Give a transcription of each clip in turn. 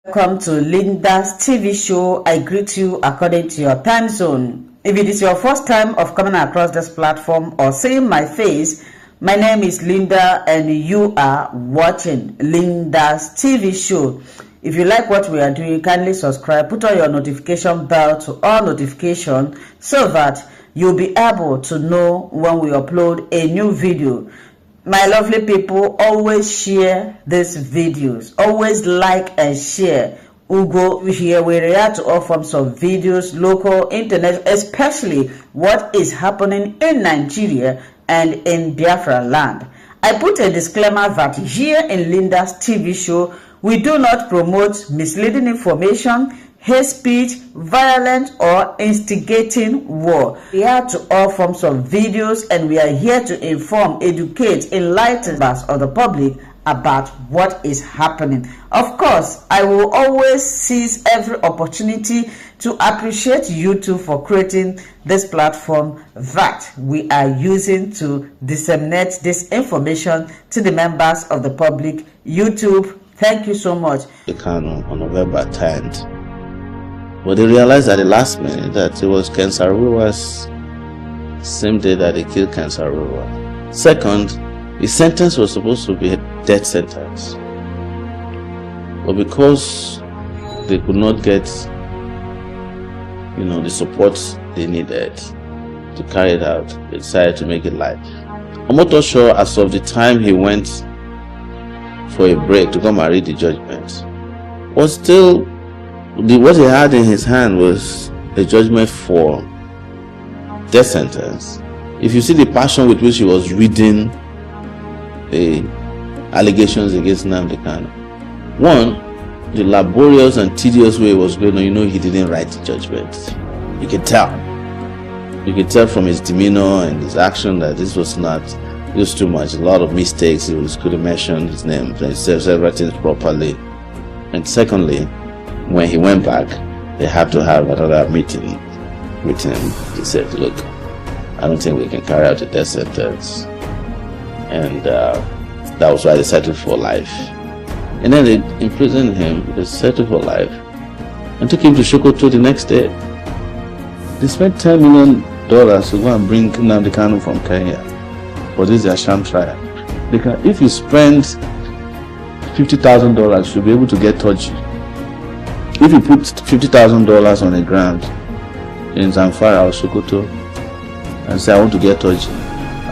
Welcome to Linda's TV show. I greet you according to your time zone. If it is your first time of coming across this platform or seeing my face, my name is Linda and you are watching Linda's TV show. If you like what we are doing, kindly subscribe, put on your notification bell to all notifications so that you'll be able to know when we upload a new video. My lovely people, always share these videos, always like and share. Ugo here, we react to all forms of videos, local, internet, especially what is happening in Nigeria and in Biafra land. I put a disclaimer that here in Linda's TV show, we do not promote misleading information, hate speech, violent or instigating war. We are to all forms of videos and we are here to inform, educate, enlighten members of the public about what is happening. Of course, I will always seize every opportunity to appreciate YouTube for creating this platform that we are using to disseminate this information to the members of the public. YouTube, thank you so much. The Kanu on November 10th. But they realized at the last minute that it was Ken Saruwa's same day that they killed Ken Saruwa. Second, his sentence was supposed to be a death sentence. But because they could not get, the support they needed to carry it out, they decided to make it life. I'm not sure as of the time he went for a break to come and read the judgment, was still what he had in his hand was a judgment for death sentence. If you see the passion with which he was reading the allegations against Nnamdi Kanu, one, the laborious and tedious way it was going on, he didn't write the judgment. You could tell from his demeanor and his action that this was too much. A lot of mistakes. He couldn't mention his name, he said everything properly. And secondly, when he went back, they had to have another meeting with him. He said, look, I don't think we can carry out a death sentence. And that was why they settled for life. And then they imprisoned him, they settled for life, and took him to Sokoto the next day. They spent $10 million to go and bring Nnamdi Kanu from Kenya for this their sham trial. If you spend $50,000, you'll be able to get touchy. If you put $50,000 on the ground in Zamfara or Sokoto and say, I want to get touchy,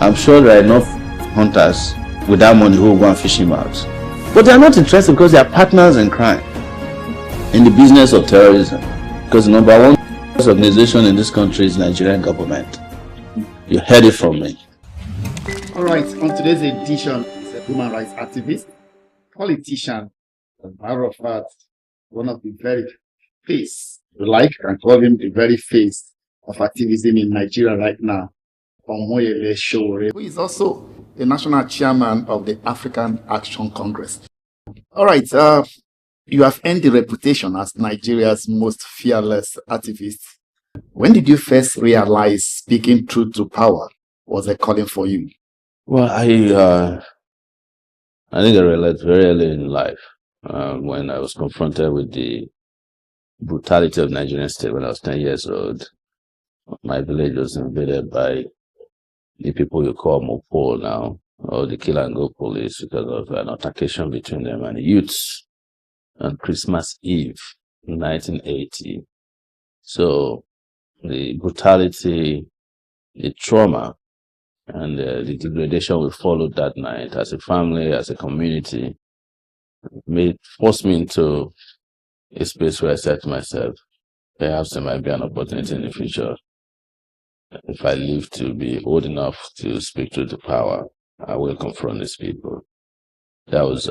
I'm sure there are enough hunters with that money who will go and fish him out. But they are not interested because they are partners in crime, in the business of terrorism. Because the number one organization in this country is Nigerian government. You heard it from me. All right, on today's edition, is a human rights activist, politician, as a matter of fact, one of the very face, and call him the very face of activism in Nigeria right now, Omoyele Sowore, who is also the national chairman of the African Action Congress. All right, you have earned the reputation as Nigeria's most fearless activist. When did you first realize speaking truth to power was a calling for you? Well, I think I realized very early in life when I was confronted with the brutality of Nigerian state when I was 10 years old. My village was invaded by the people you call Mopol now, or the Kill and Go police, because of an altercation between them and the youths on Christmas Eve in 1980. So the brutality, the trauma, and the degradation we followed that night as a family, as a community, forced me into a space where I said to myself, perhaps there might be an opportunity in the future. If I live to be old enough to speak to the power, I will confront these people. That was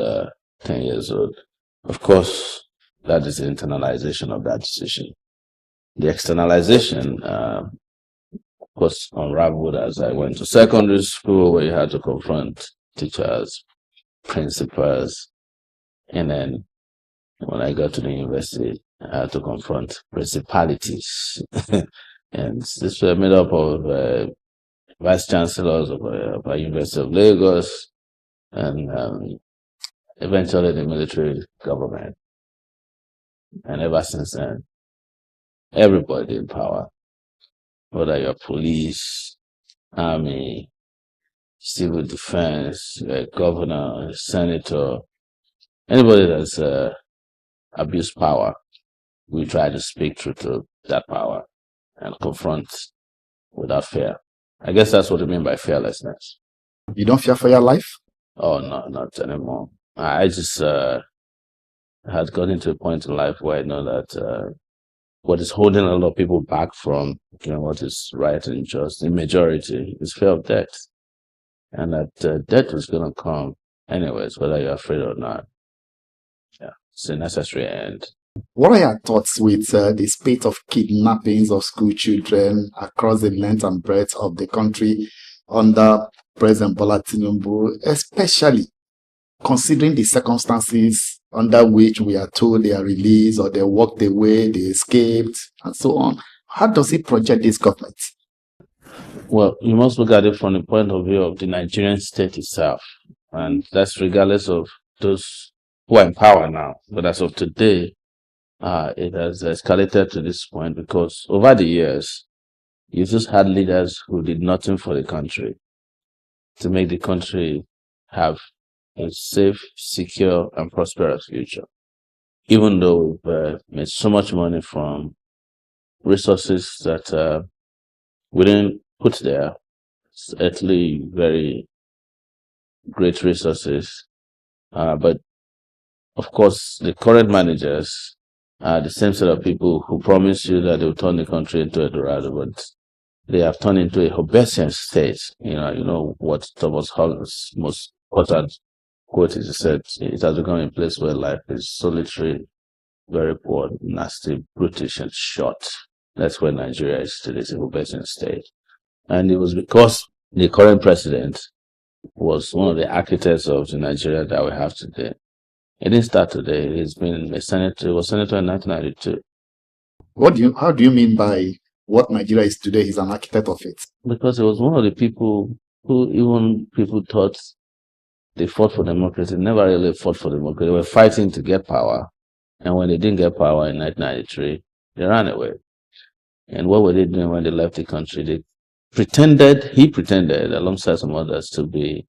10 years old. Of course, that is the internalization of that decision. The externalization, of course, unraveled as I went to secondary school, where you had to confront teachers, principals, and then when I got to the university, I had to confront principalities. And this were made up of vice chancellors of University of Lagos and eventually the military government. And ever since then, everybody in power, whether you're police, army, civil defense, a governor, a senator, anybody that's abused power, we try to speak truth to that power and confront without fear. I guess that's what I mean by fearlessness. You don't fear for your life? Oh, no, not anymore. I just had gotten to a point in life where I know that what is holding a lot of people back from what is right and just in majority is fear of death. And that death was going to come anyways, whether you're afraid or not. Yeah, it's a necessary end. What are your thoughts with the spate of kidnappings of school children across the length and breadth of the country under President Bola Tinubu, especially considering the circumstances under which we are told they are released or they walked away, they escaped, and so on? How does it project this government? Well, you must look at it from the point of view of the Nigerian state itself. And that's regardless of those who are in power now. But as of today, it has escalated to this point because over the years, you just had leaders who did nothing for the country to make the country have a safe, secure, and prosperous future. Even though we've made so much money from resources that we didn't put there, it's actually very great resources. But of course, the current managers are the same set of people who promise you that they'll turn the country into a Dorado, but they have turned into a Hobbesian state. You know what Thomas Holland's most important quote is, he said, it has become a place where life is solitary, very poor, nasty, brutish, and short. That's where Nigeria is today, it's a Hobbesian state. And it was because the current president was one of the architects of the Nigeria that we have today. It didn't start today. He's been a senator, was senator in 1992. How do you mean by what Nigeria is today? He's an architect of it. Because he was one of the people who even people thought they fought for democracy, never really fought for democracy. They were fighting to get power. And when they didn't get power in 1993, they ran away. And what were they doing when they left the country? He pretended, alongside some others, to be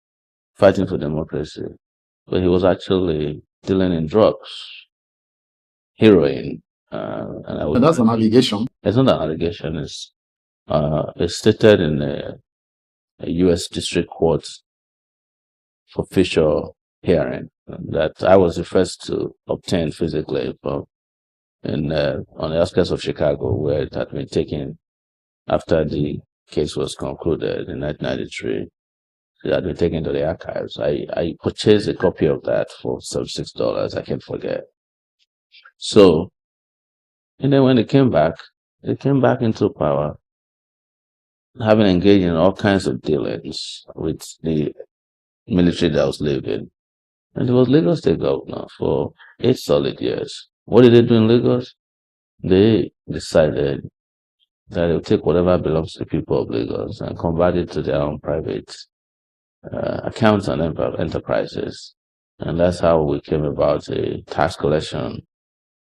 fighting for democracy. But he was actually dealing in drugs, heroin. And that's an allegation. It's not an allegation. It's stated in a U.S. District Court for official hearing that I was the first to obtain physically on the outskirts of Chicago, where it had been taken after the case was concluded in 1993. It had been taken to the archives. I purchased a copy of that for $76. I can't forget. So, and then when they came back into power, having engaged in all kinds of dealings with the military that was living. And he was Lagos State Governor for 8 solid years. What did they do in Lagos? They decided that they'll take whatever belongs to the people of Lagos and convert it to their own private accounts and enterprises. And that's how we came about a tax collection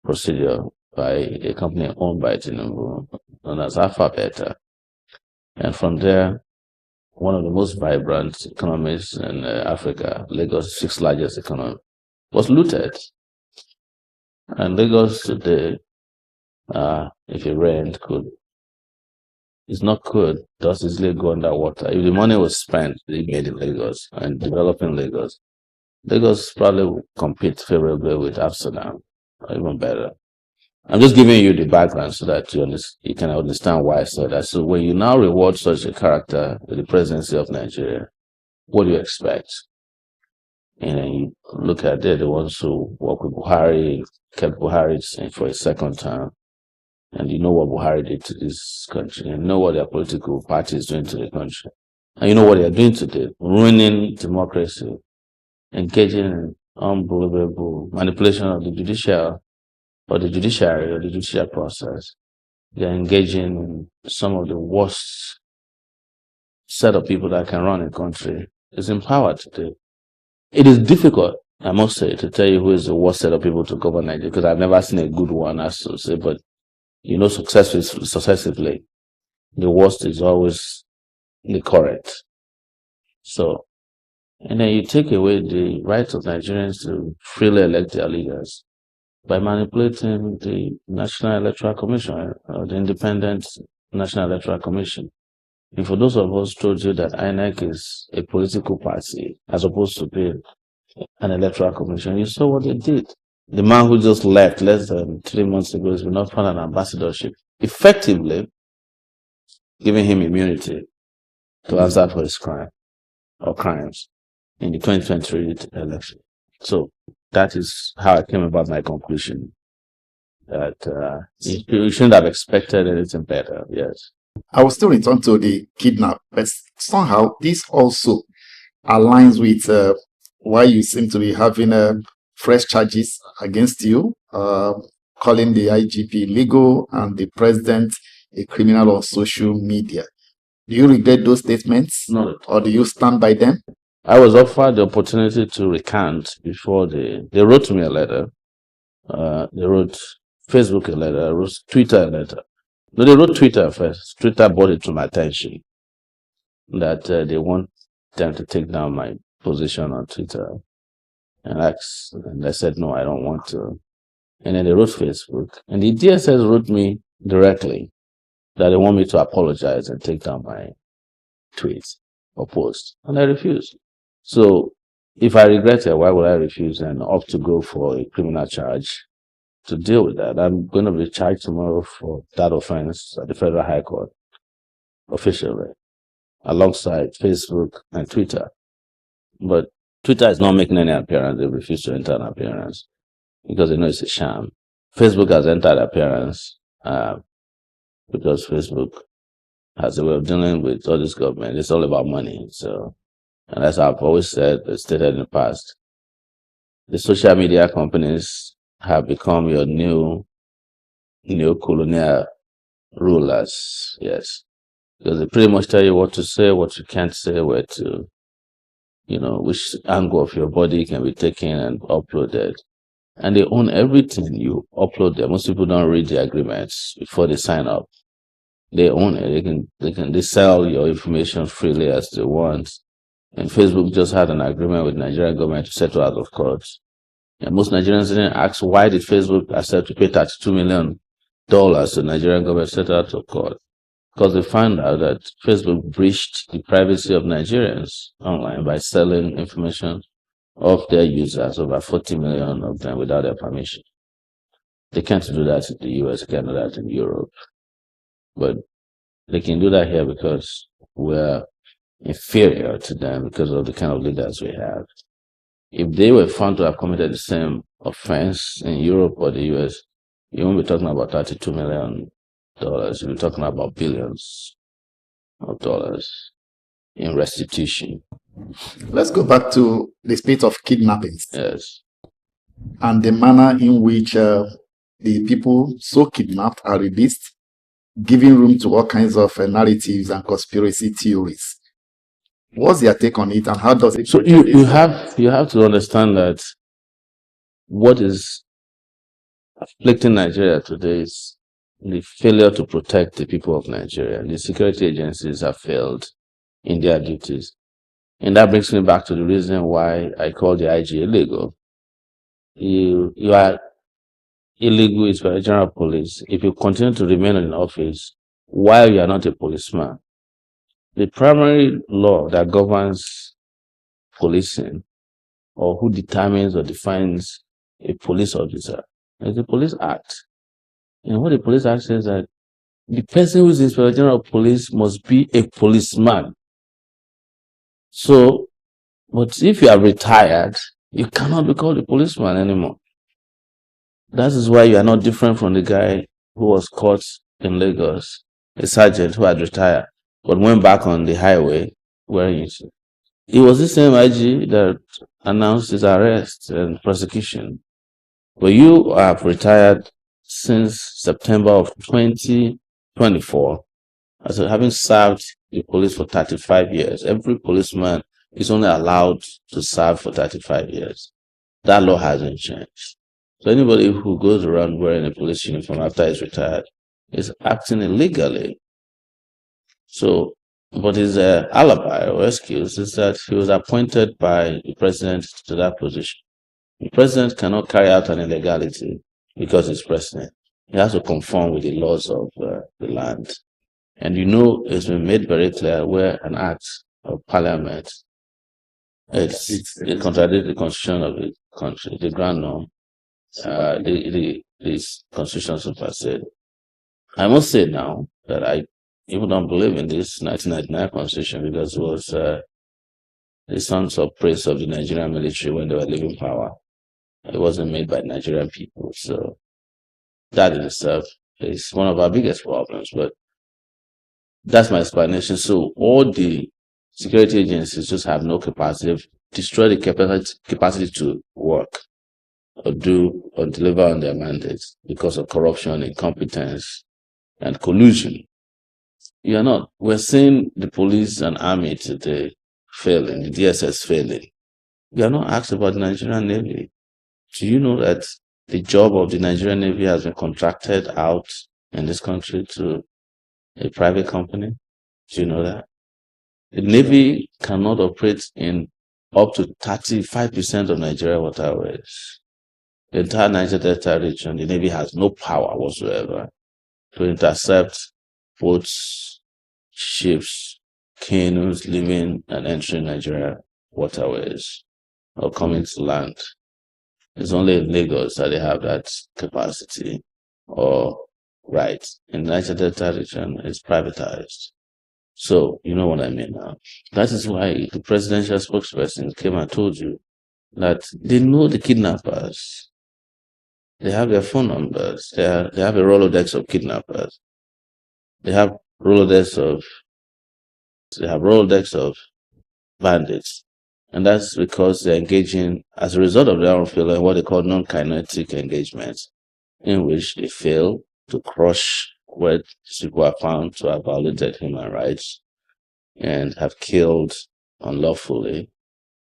procedure by a company owned by Tinubu, known as Alphabet. And from there, one of the most vibrant economies in Africa, Lagos' 6th largest economy, was looted. And Lagos today, if it rained, does easily go underwater. If the money was spent, they made in Lagos and developing Lagos probably would compete favorably with Amsterdam, or even better. I'm just giving you the background so that you can understand why I said that. So when you now reward such a character with the presidency of Nigeria, what do you expect? And you look at the ones who work with Buhari, kept Buhari for a second term. And you know what Buhari did to this country, and you know what their political party is doing to the country. And you know what they are doing today, ruining democracy, engaging in unbelievable manipulation of the judiciary or the judicial process. They are engaging in some of the worst set of people that can run a country is in power today. It is difficult I must say, to tell you who is the worst set of people to govern Nigeria, because I've never seen a good one, as to say, but successively, the worst is always the correct. So, and then you take away the right of Nigerians to freely elect their leaders by manipulating the National Electoral Commission, or the Independent National Electoral Commission. And for those of us who told you that INEC is a political party as opposed to being an electoral commission, you saw what they did. The man who just left less than 3 months ago has been offered an ambassadorship, effectively giving him immunity to answer for his crime or crimes in the 2023 election. So that is how I came about my conclusion that you shouldn't have expected anything better. Yes. I will still return to the kidnap, but somehow this also aligns with why you seem to be having fresh charges against you, calling the IGP illegal and the president a criminal on social media. Do you regret those statements? No. Or do you stand by them? I was offered the opportunity to recant before they wrote me a letter. They wrote Facebook a letter, wrote Twitter a letter. No, they wrote Twitter first. Twitter brought it to my attention that they want them to take down my position on Twitter. And I said, no, I don't want to. And then they wrote Facebook. And the DSS wrote me directly that they want me to apologize and take down my tweets or post. And I refused. So if I regret it, why would I refuse and opt to go for a criminal charge to deal with that? I'm going to be charged tomorrow for that offense at the Federal High Court officially, alongside Facebook and Twitter. But Twitter is not making any appearance. They refuse to enter an appearance because they know it's a sham. Facebook has entered appearance because Facebook has a way of dealing with all this government. It's all about money. So, and as I've always stated in the past, the social media companies have become your new colonial rulers. Yes. Because they pretty much tell you what to say, what you can't say, where to, which angle of your body can be taken and uploaded. And they own everything you upload there. Most people don't read the agreements before they sign up. They own it. They sell your information freely as they want. And Facebook just had an agreement with the Nigerian government to settle out of court. And most Nigerians didn't ask, why did Facebook accept to pay $32 million to the Nigerian government to settle out of court? Because they found out that Facebook breached the privacy of Nigerians online by selling information of their users, over 40 million of them, without their permission. They can't do that in the US, they can't do that in Europe. But they can do that here because we're inferior to them because of the kind of leaders we have. If they were found to have committed the same offense in Europe or the US, you won't be talking about $32 million. You'll be talking about billions of dollars in restitution. Let's go back to the spate of kidnappings. Yes. And the manner in which the people so kidnapped are released, giving room to all kinds of narratives and conspiracy theories. What's your take on it, and how does it? So you have to understand that what is afflicting Nigeria today is the failure to protect the people of Nigeria. The security agencies have failed in their duties. And that brings me back to the reason why I call the IG illegal. You are illegal is for the general police if you continue to remain in office while you are not a policeman. The primary law that governs policing, or who determines or defines a police officer, is the Police Act. And what the Police Act says that the person who is Inspector General of Police must be a policeman. So, but if you are retired, you cannot be called a policeman anymore. That is why you are not different from the guy who was caught in Lagos, a sergeant who had retired, but went back on the highway wearing it. It was the same IG that announced his arrest and prosecution. But you have retired since September of 2024, as having served the police for 35 years. Every policeman is only allowed to serve for 35 years. That law hasn't changed. So anybody who goes around wearing a police uniform after he's retired is acting illegally. So, but his alibi or excuse is that he was appointed by the president to that position. The president cannot carry out an illegality because he's president. He has to conform with the laws of the land. And it's been made very clear where an act of parliament it contradicts the constitution of the country, the ground norm, the constitution supersede. I must say now that I even don't believe in this 1999 constitution because it was the songs of praise of the Nigerian military when they were leaving power. It wasn't made by Nigerian people. So that in itself is one of our biggest problems. But that's my explanation. So all the security agencies just have no capacity, destroy the capacity to work or do or deliver on their mandates because of corruption, incompetence, and collusion. We're seeing the police and army today failing, the DSS failing. We are not asked about the Nigerian Navy. Do you know that the job of the Nigerian Navy has been contracted out in this country to a private company? Do you know that? The Navy cannot operate in up to 35% of Nigeria waterways. The entire Niger Delta region, the Navy has no power whatsoever to intercept boats, ships, canoes leaving and entering Nigeria waterways or coming to land. It's only in Lagos that they have that capacity or right. In the Niger Delta region, it's privatized. So, you know what I mean now. That is why the presidential spokesperson came and told you that they know the kidnappers. They have their phone numbers. They have a Rolodex of kidnappers. They have Rolodex of bandits. And that's because they're engaging as a result of their own failure in what they call non-kinetic engagements, in which they fail to crush where people are found to have violated human rights and have killed unlawfully,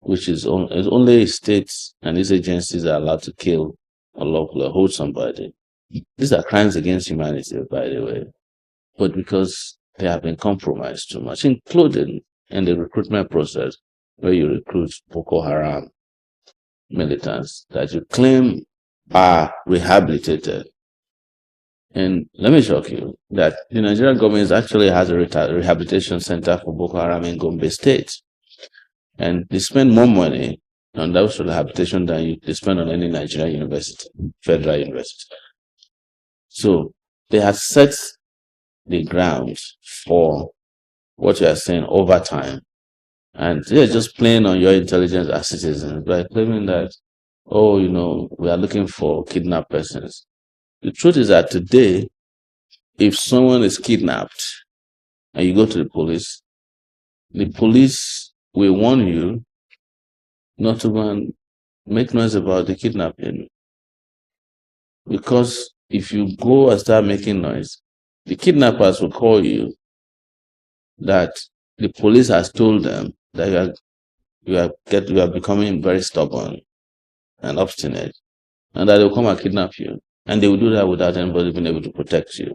which is only states and these agencies are allowed to kill unlawfully or hold somebody. These are crimes against humanity, by the way, but because they have been compromised too much, including in the recruitment process, where you recruit Boko Haram militants that you claim are rehabilitated. And let me shock you that the Nigerian government actually has a rehabilitation center for Boko Haram in Gombe State. And they spend more money on those rehabilitation than they spend on any Nigerian university, federal university. So they have set the grounds for what you are saying over time. And they're just playing on your intelligence as citizens by claiming that, we are looking for kidnapped persons. The truth is that today, if someone is kidnapped and you go to the police will warn you not to go and make noise about the kidnapping. Because if you go and start making noise, the kidnappers will call you that the police has told them that you are becoming very stubborn and obstinate, and that they'll come and kidnap you. And they will do that without anybody being able to protect you.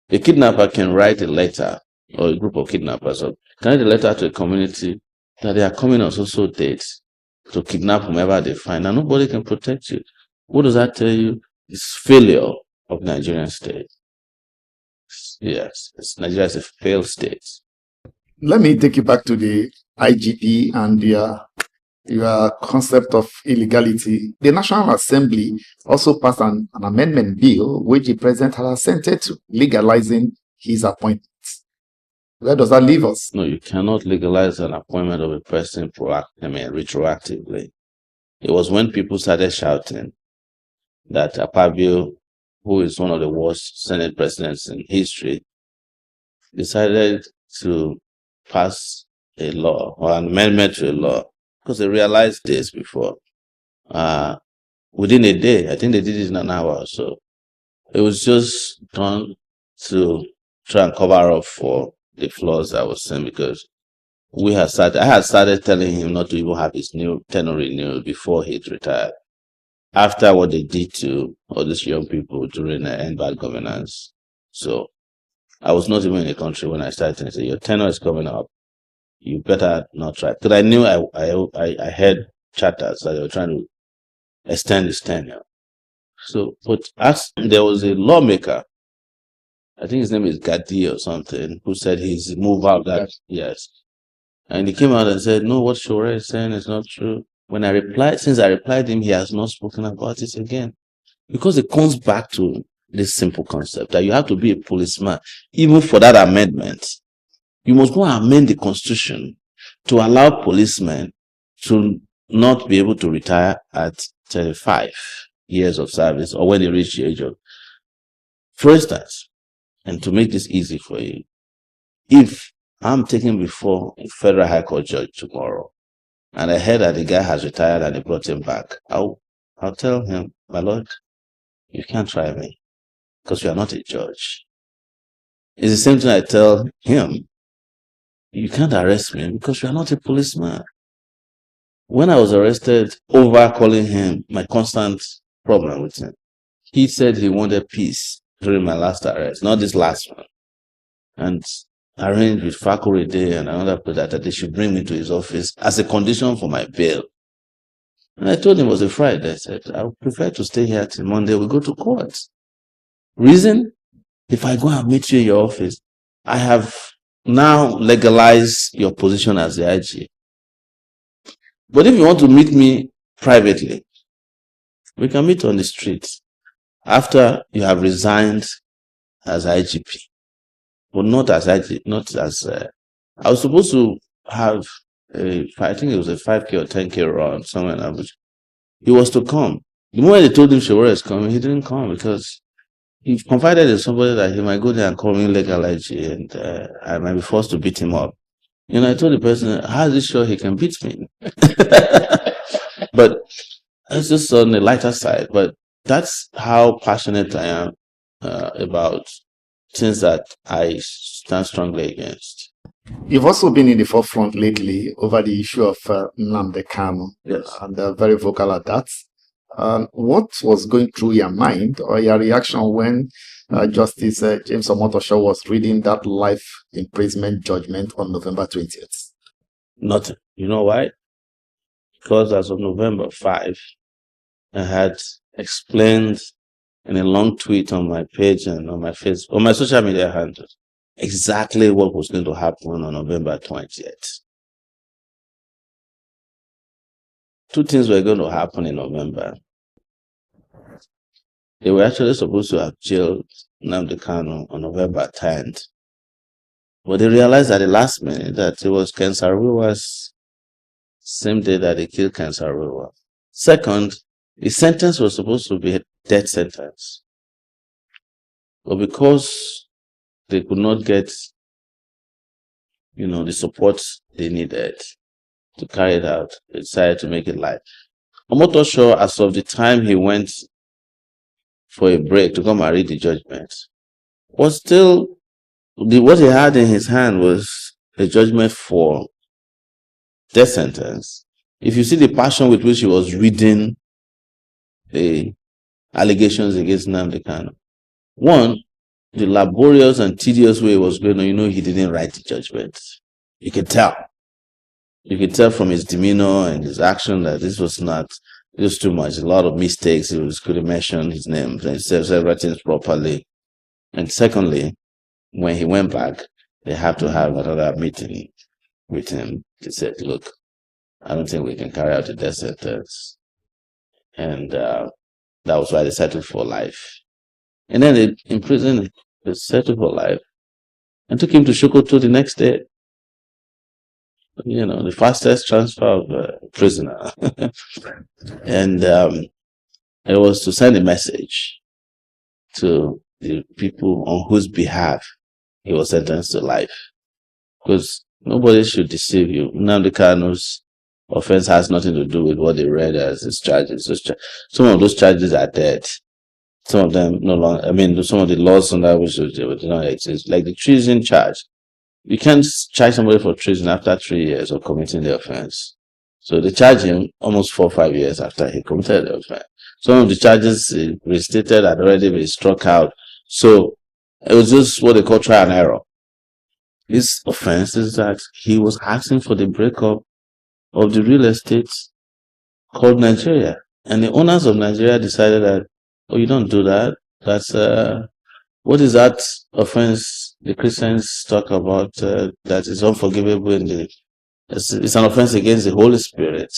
The kidnapper can write a letter, or a group of kidnappers, or can write a letter to a community that they are coming on so dates to kidnap whomever they find, and nobody can protect you. What does that tell you? It's failure of Nigerian state. Yes, Nigeria is a failed state. Let me take you back to the IGP and your concept of illegality. The National Assembly also passed an amendment bill which the president has assented to, legalizing his appointments. Where does that leave us? No, you cannot legalize an appointment of a person retroactively. It was when people started shouting that Akpabio, who is one of the worst Senate presidents in history, decided to pass a law or an amendment to a law, because they realized this before. Within a day, I think they did it in an hour or so. It was just done to try and cover up for the flaws that was seen, because I had started telling him not to even have his new tenure renewed before he'd retired. after what they did to all these young people during the end bad governance. So I was not even in the country when I started to say, your tenure is coming up. You better not try. Because I knew I had chatters that they were trying to extend his tenure. So, but as there was a lawmaker, I think his name is Gadi or something, who said he's moved out that, yes. And he came out and said, no, what Shore is saying is not true. When I replied, since I replied him, he has not spoken about it again. Because it comes back to this simple concept that you have to be a policeman, even for that amendment. You must go and amend the constitution to allow policemen to not be able to retire at 35 years of service or when they reach the age of. For instance, and to make this easy for you, if I'm taken before a federal high court judge tomorrow and I heard that the guy has retired and they brought him back, I'll tell him, my lord, you can't try me because you are not a judge. It's the same thing I tell him. You can't arrest me because you are not a policeman. When I was arrested over calling him my constant problem with him, he said he wanted peace during my last arrest, not this last one. And arranged with Fakorede and another person that they should bring me to his office as a condition for my bail. And I told him it was a Friday. I said, I would prefer to stay here till Monday. We go to court. Reason? If I go and meet you in your office, I have now legalized your position as the IG. But if you want to meet me privately, we can meet on the street after you have resigned as IGP. But not as IG, not as I was supposed to have I think it was a 5K or 10K run somewhere in Abuja. He was to come. The moment they told him Shewara is coming, he didn't come because he confided in somebody that he might go there and call me illegal IG and I might be forced to beat him up. And I told the person, how is he sure he can beat me? But that's just on the lighter side. But that's how passionate I am about things that I stand strongly against. You've also been in the forefront lately over the issue of Nnamdi Kanu, Yes. and very vocal at that. What was going through your mind or your reaction when Justice James Omotosho was reading that life imprisonment judgment on November 20th? Nothing. You know why? Because as of November 5, I had explained in a long tweet on my page and on my Facebook, on my social media handles, exactly what was going to happen on November 20th. Two things were going to happen in November. They were actually supposed to have jailed Nnamdi Kanu on November 10th. But they realized at the last minute that it was Ken Saro-Wiwa's same day that they killed Ken Saro-Wiwa. Second, the sentence was supposed to be a death sentence. But because they could not get, the support they needed to carry it out, they decided to make it life. Omotosho, as of the time he went for a break to come and read the judgment, was still, what he had in his hand was a judgment for death sentence. If you see the passion with which he was reading the allegations against Nnamdi Kanu, one, the laborious and tedious way it was going on, he didn't write the judgment. You could tell. You could tell from his demeanor and his action that this was too much. A lot of mistakes. He couldn't mention his name. He said several things properly. And secondly, when he went back, they have to have another meeting with him. He said, look, I don't think we can carry out the death sentence. And that was why they settled for life. And then they imprisoned him, they settled for life, and took him to Sokoto the next day. The fastest transfer of a prisoner. And it was to send a message to the people on whose behalf he was sentenced to life. Because nobody should deceive you. Nnamdi Kanu's offense has nothing to do with what they read as his charges. Some of those charges are dead. Some of them no longer, some of the laws under which they do not exist, like the treason charge. You can't charge somebody for treason after 3 years of committing the offense. So they charge him almost 4 or 5 years after he committed the offense. Some of the charges he restated had already been struck out. So it was just what they call trial and error. His offense is that he was asking for the breakup of the real estate called Nigeria. And the owners of Nigeria decided that, oh, you don't do that. That's what is that offense the Christians talk about that is unforgivable in the it's an offense against the Holy Spirit.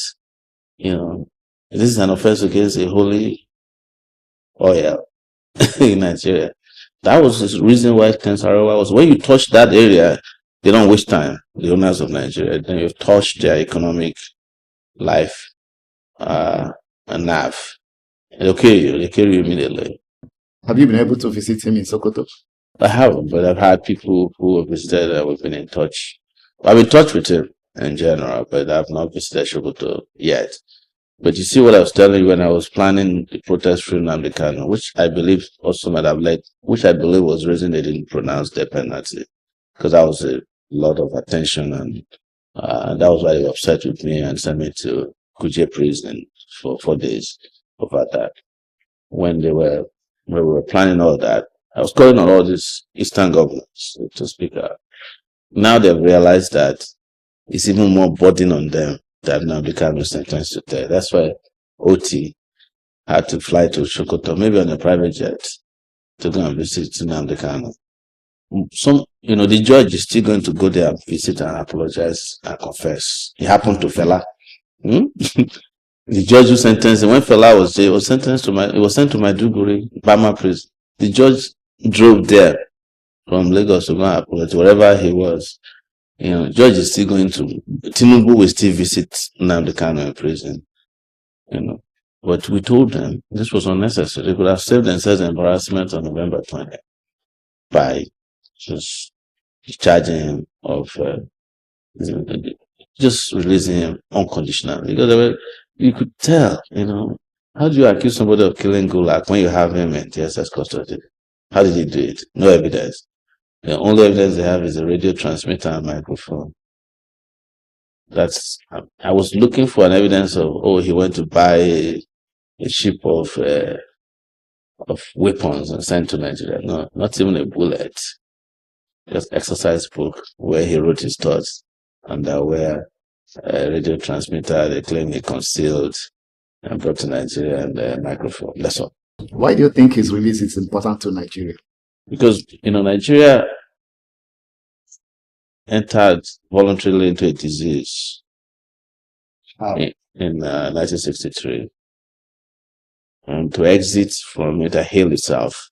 You know, this is an offense against the holy oil in Nigeria. That was the reason why Tensarawa was when you touch that area, they don't waste time. The owners of Nigeria, then you've touched their economic life and nav. They'll kill you. They kill you immediately. Have you been able to visit him in Sokoto? I haven't, but I've had people who have visited that we've been in touch. I've been in touch with him in general, but I've not visited Sokoto yet. But you see what I was telling you when I was planning the protest through Nnamdi Kanu, which I believe also might have led, which I believe was the reason they didn't pronounce the penalty, because that was a lot of attention, and that was why they were upset with me and sent me to Kuje prison for 4 days over that. When we were planning all that, I was calling on all these Eastern governments to speak out. Now they've realized that it's even more burden on them that Nnamdi Kanu is sentenced to death. That's why OT had to fly to Sokoto, maybe on a private jet, to go and visit Nnamdi Kanu. The judge is still going to go there and visit and apologize and confess. It happened to Fela. The judge who sentenced him, when Fela was there, he was sent to Maiduguri, Bama prison. The judge drove there from Lagos to go and apologize, wherever he was. Judge is still going to, Tinubu will still visit Nnamdi Kanu in prison. But we told them this was unnecessary. They could have saved themselves embarrassment on November 20th by just charging him of just releasing him unconditionally. Because you could tell, how do you accuse somebody of killing Gulak when you have him in TSS custody? How did he do it? No evidence. The only evidence they have is a radio transmitter and microphone. I was looking for an evidence of, he went to buy a ship of weapons and sent to Nigeria. No, not even a bullet. Just exercise book where he wrote his thoughts, and where a radio transmitter they claim he concealed and brought to Nigeria, and a microphone. That's all. Why do you think his release is important to Nigeria? Because, Nigeria entered voluntarily into a disease in 1963. And to exit from it and heal itself,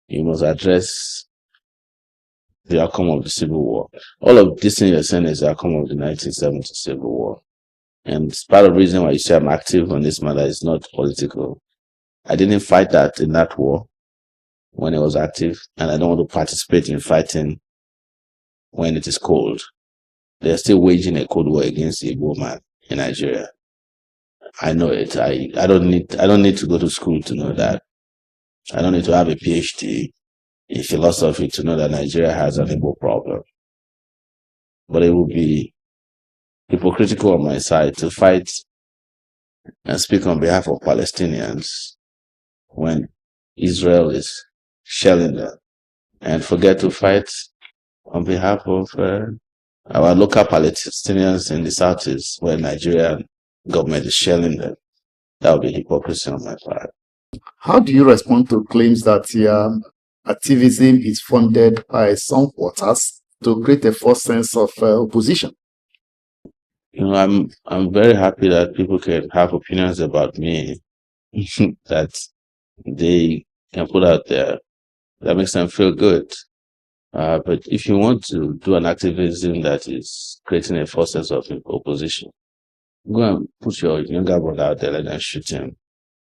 you must address the outcome of the Civil War. All of this thing you're saying is the outcome of the 1970 Civil War. And part of the reason why you say I'm active on this matter is not political. I didn't fight that in that war when I was active, and I don't want to participate in fighting when it is cold. They're still waging a cold war against the Igbo man in Nigeria. I know it. I don't need to go to school to know that. I don't need to have a PhD in philosophy to know that Nigeria has an Igbo problem. But it would be hypocritical on my side to fight and speak on behalf of Palestinians when Israel is shelling them, and forget to fight on behalf of our local Palestinians in the southeast where Nigerian government is shelling them. That would be hypocrisy on my part. How do you respond to claims that your activism is funded by some quarters to create a false sense of opposition? I'm very happy that people can have opinions about me that they can put out there. That makes them feel good. But if you want to do an activism that is creating a false sense of opposition, go and put your younger brother out there, let them shoot him,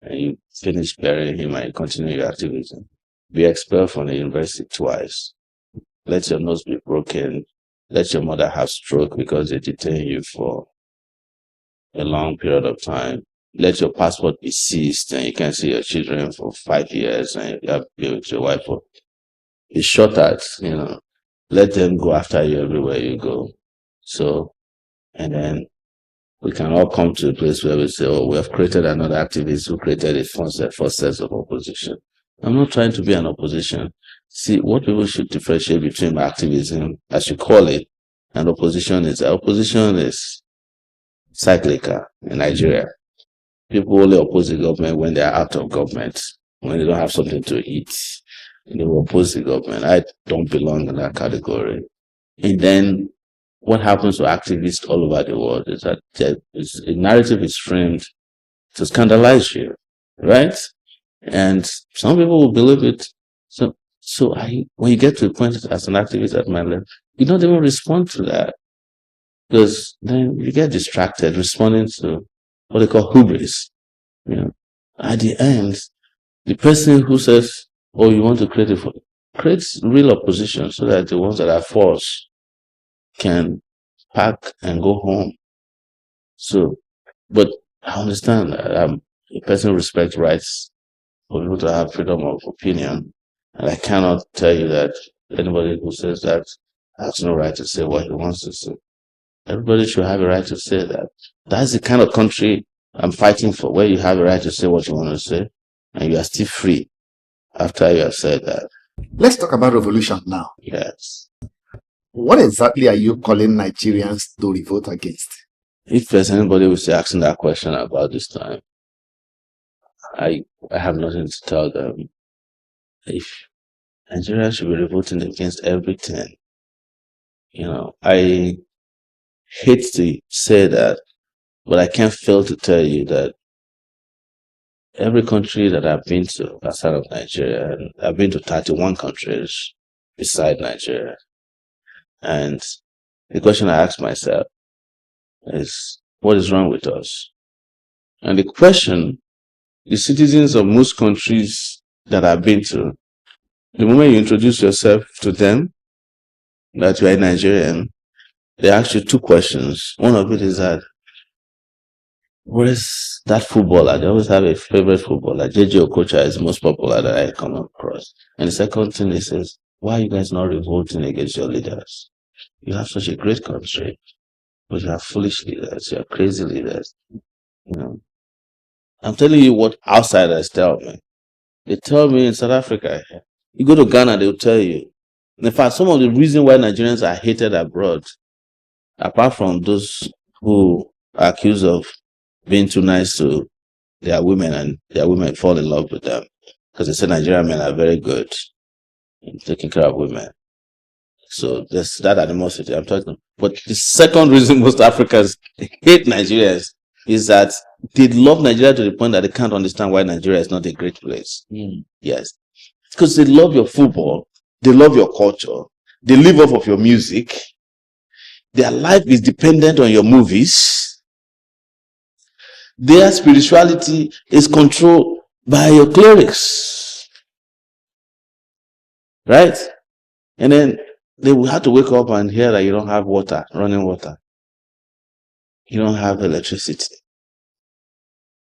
and you finish burying him and you continue your activism. Be expelled from the university twice. Let your nose be broken. Let your mother have stroke because they detain you for a long period of time. Let your passport be seized and you can't see your children for 5 years and you have to be with your wife for be shot at, let them go after you everywhere you go. So, and then we can all come to a place where we say, oh, we have created another activist who created a first set of opposition. I'm not trying to be an opposition. See, what people should differentiate between activism, as you call it, and opposition is cyclical in Nigeria. People only oppose the government when they are out of government, when they don't have something to eat. They will oppose the government. I don't belong in that category. And then what happens to activists all over the world is that a narrative is framed to scandalize you, right? And some people will believe it. When you get to a point as an activist at my level, you don't even respond to that, because then you get distracted responding to what they call hubris. You know, at the end, the person who says, "Oh, you want to create real opposition," so that the ones that are false can pack and go home. So, but I understand that a person respects rights for people to have freedom of opinion, and I cannot tell you that anybody who says that has no right to say what he wants to say. Everybody should have a right to say that. That's the kind of country I'm fighting for, where you have a right to say what you want to say, and you are still free after you have said that. Let's talk about revolution now. Yes. What exactly are you calling Nigerians to revolt against? If there's anybody who's asking that question about this time, I have nothing to tell them. If Nigeria should be revolting against everything, I hate to say that, but I can't fail to tell you that every country that I've been to outside of Nigeria, and I've been to 31 countries beside Nigeria, and the question I ask myself is, what is wrong with us? And the question the citizens of most countries that I've been to, the moment you introduce yourself to them, that you are a Nigerian, they ask you two questions. One of it is that, where's that footballer? They always have a favorite footballer. JJ Okocha is the most popular that I come across. And the second thing they says, why are you guys not revolting against your leaders? You have such a great country, but you have foolish leaders, you have crazy leaders. I'm telling you what outsiders tell me. They tell me in South Africa, you go to Ghana, they'll tell you. In fact, some of the reason why Nigerians are hated abroad, apart from those who are accused of being too nice to their women and their women fall in love with them, because they say Nigerian men are very good in taking care of women. So there's that animosity I'm talking about. But the second reason most Africans hate Nigerians is that they love Nigeria to the point that they can't understand why Nigeria is not a great place. Yes. Because they love your football, they love your culture, they live off of your music, their life is dependent on your movies, their spirituality is controlled by your clerics. Right? And then they will have to wake up and hear that you don't have water, running water. You don't have electricity.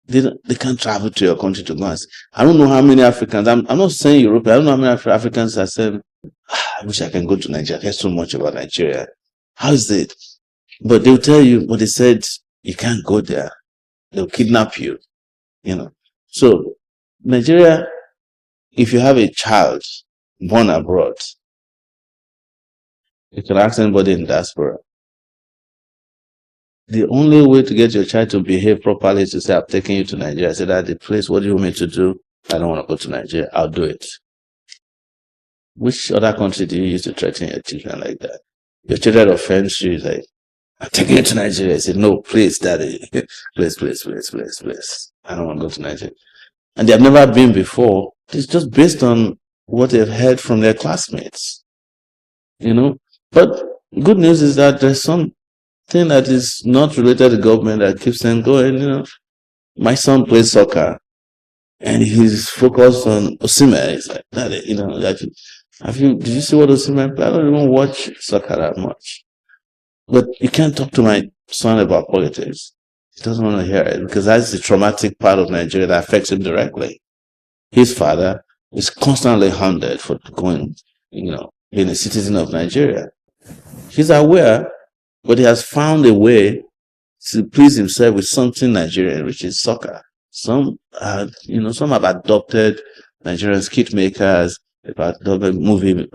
They can't travel to your country to go and see. I don't know how many Africans, I'm not saying Europe, I don't know how many Africans have said, I wish I can go to Nigeria. I hear so much about Nigeria. How is it? But they'll tell you, but they said, you can't go there. They'll kidnap you. So, Nigeria, if you have a child born abroad, you can ask anybody in diaspora. The only way to get your child to behave properly is to say, I'm taking you to Nigeria. I said, at the place, what do you want me to do? I don't want to go to Nigeria. I'll do it. Which other country do you use to threaten your children like that? Your children offend you, like, I'm taking you to Nigeria. I said, no, please, daddy. Please. I don't want to go to Nigeria. And they've never been before. It's just based on what they've heard from their classmates. But good news is that there's something that is not related to government that keeps them going. My son plays soccer and he's focused on Osimhen. It's like, Daddy, did you see what Osimhen played? I don't even watch soccer that much. But you can't talk to my son about politics. He doesn't want to hear it because that's the traumatic part of Nigeria that affects him directly. His father is constantly hounded for going, being a citizen of Nigeria. He's aware, but he has found a way to please himself with something Nigerian, which is soccer. Some some have adopted Nigerian skit makers, they've adopted movie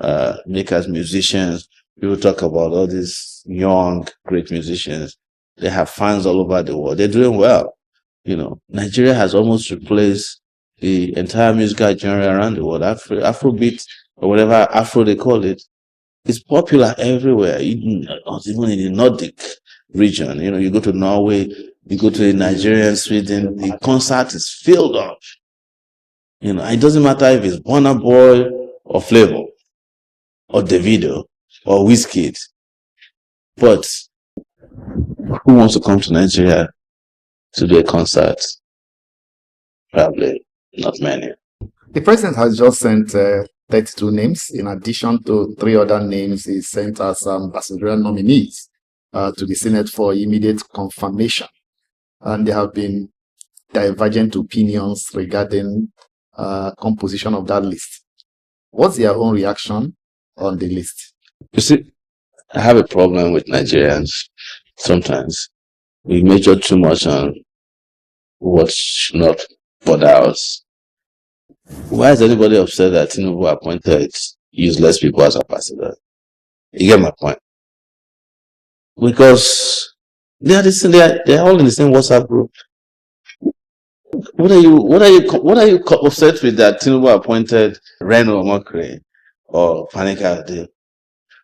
makers, musicians. People talk about all these young, great musicians. They have fans all over the world. They're doing well. Nigeria has almost replaced the entire musical genre around the world. Afrobeat, or whatever Afro they call it, is popular everywhere, even in the Nordic region. You go to Norway, you go to Nigeria, Sweden, the concert is filled up. It doesn't matter if it's Burna Boy or Flavor or Davido or Wizkid, but who wants to come to Nigeria to do a concert? Probably not many. The president has just sent 32 names. In addition to 3 other names, he sent as ambassadorial nominees to the Senate for immediate confirmation. And there have been divergent opinions regarding composition of that list. What's your own reaction on the list? You see, I have a problem with Nigerians. Sometimes we major too much on what should not bother us. Why is anybody upset that Tinubu appointed useless people as ambassador? You get my point? Because they are all in the same WhatsApp group. What are you upset with that Tinubu appointed Reno Omokre or Panika?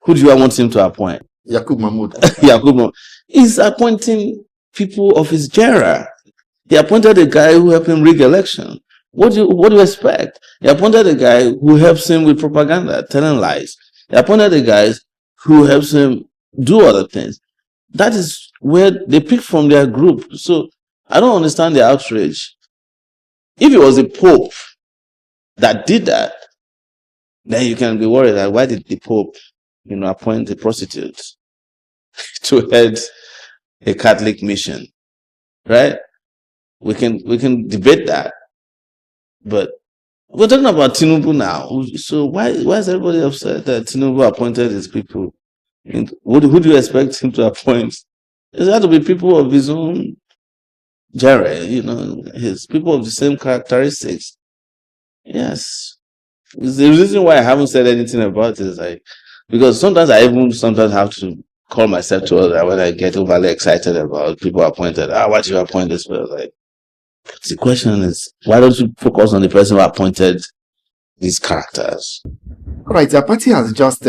Who do you want him to appoint? Yakub Mahmoud. Yakub Mahmoud. He's appointing people of his genre. He appointed a guy who helped him rig election. What do you expect? He appointed a guy who helps him with propaganda, telling lies. He appointed a guy who helps him do other things. That is where they pick from their group. So I don't understand the outrage. If it was the Pope that did that, then you can be worried that why did the Pope, appoint a prostitute to head a Catholic mission, right? We can debate that, but we're talking about Tinubu now. So why is everybody upset that Tinubu appointed his people? Who do you expect him to appoint? It has to be people of his own genre, his people of the same characteristics. Yes. It's the reason why I haven't said anything about it is because sometimes I have to call myself to order when I get overly excited about people appointed. Why did you appoint this person? The question is, why don't you focus on the person who appointed these characters? All right, your party has just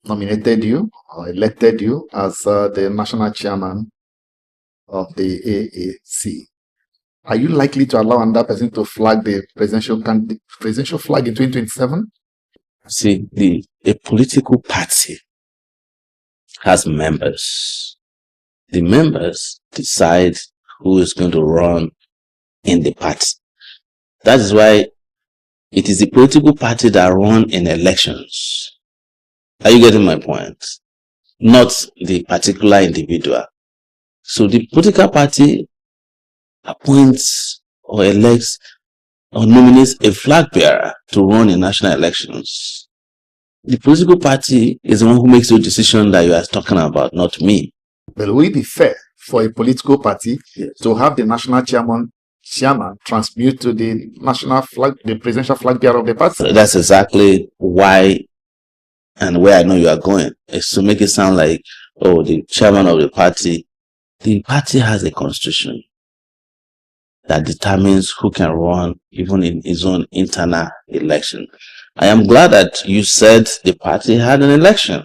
nominated you or elected you as the national chairman of the AAC. Are you likely to allow another person to flag the presidential flag in 2027? See, a political party has members. The members decide who is going to run in the party. That is why it is the political party that run in elections. Are you getting my point? Not the particular individual. So the political party appoints or elects or nominates a flag bearer to run in national elections. The political party is the one who makes the decision that you are talking about, not me. But will it be fair for a political party to have the national chairman transmute to the national flag, the presidential flag bearer of the party? So that's exactly why and where I know you are going, is to make it sound like, the chairman of the party has a constitution that determines who can run even in his own internal election. I am glad that you said the party had an election.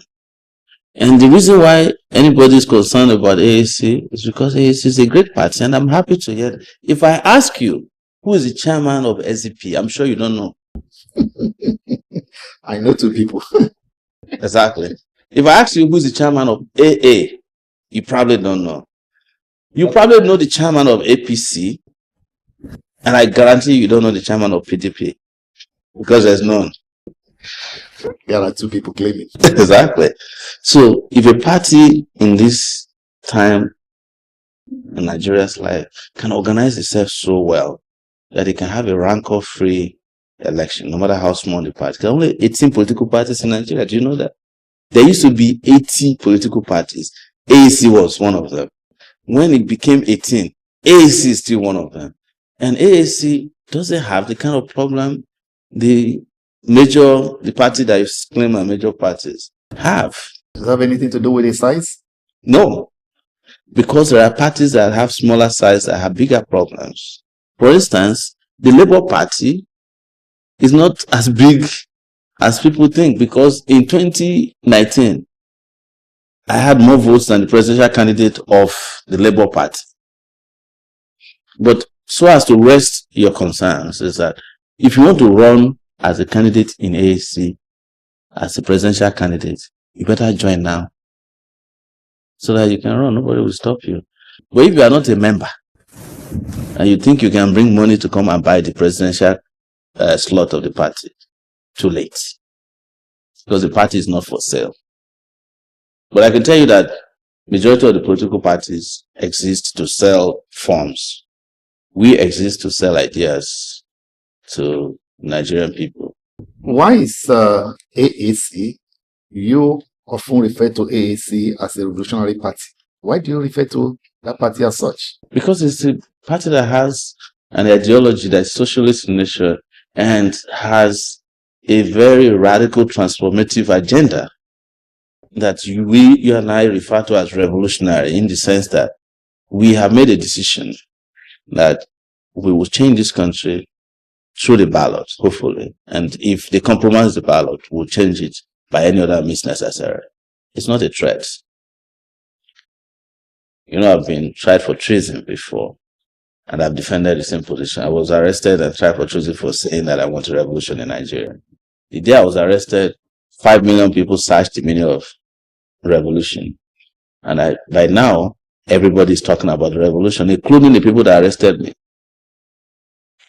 And the reason why anybody is concerned about AAC is because AAC is a great party, and I'm happy to hear it. If I ask you, who is the chairman of SDP, I'm sure you don't know. I know 2 people. Exactly. If I ask you who's the chairman of AA, you probably don't know. You probably know the chairman of APC, and I guarantee you don't know the chairman of PDP, because there's none. There are 2 people claiming. Exactly. So if a party in this time in Nigeria's life can organize itself so well that it can have a rancor-free election, no matter how small the party. There are only 18 political parties in Nigeria. Do you know that? There used to be 80 political parties. AAC was one of them. When it became 18, AAC is still one of them. And AAC doesn't have the kind of problem the party that is claim are major parties have. Does that have anything to do with the size? No, because there are parties that have smaller size that have bigger problems. For instance, the Labour Party is not as big as people think, because in 2019, I had more votes than the presidential candidate of the Labour Party. But so as to rest your concerns is that if you want to run as a candidate in AAC, as a presidential candidate, you better join now so that you can run. Nobody will stop you. But if you are not a member and you think you can bring money to come and buy the presidential slot of the party, too late, because the party is not for sale. But I can tell you that majority of the political parties exist to sell forms. We exist to sell ideas to Nigerian people. Why is AAC, you often refer to AAC as a revolutionary party? Why do you refer to that party as such? Because it's a party that has an ideology that's socialist in nature and has a very radical transformative agenda that you and I refer to as revolutionary, in the sense that we have made a decision that we will change this country through the ballot, hopefully. And if they compromise the ballot, we'll change it by any other means necessary. It's not a threat. You know, I've been tried for treason before, and I've defended the same position. I was arrested and tried for treason for saying that I want a revolution in Nigeria. The day I was arrested, 5 million people searched the meaning of revolution. And by now, everybody is talking about the revolution, including the people that arrested me,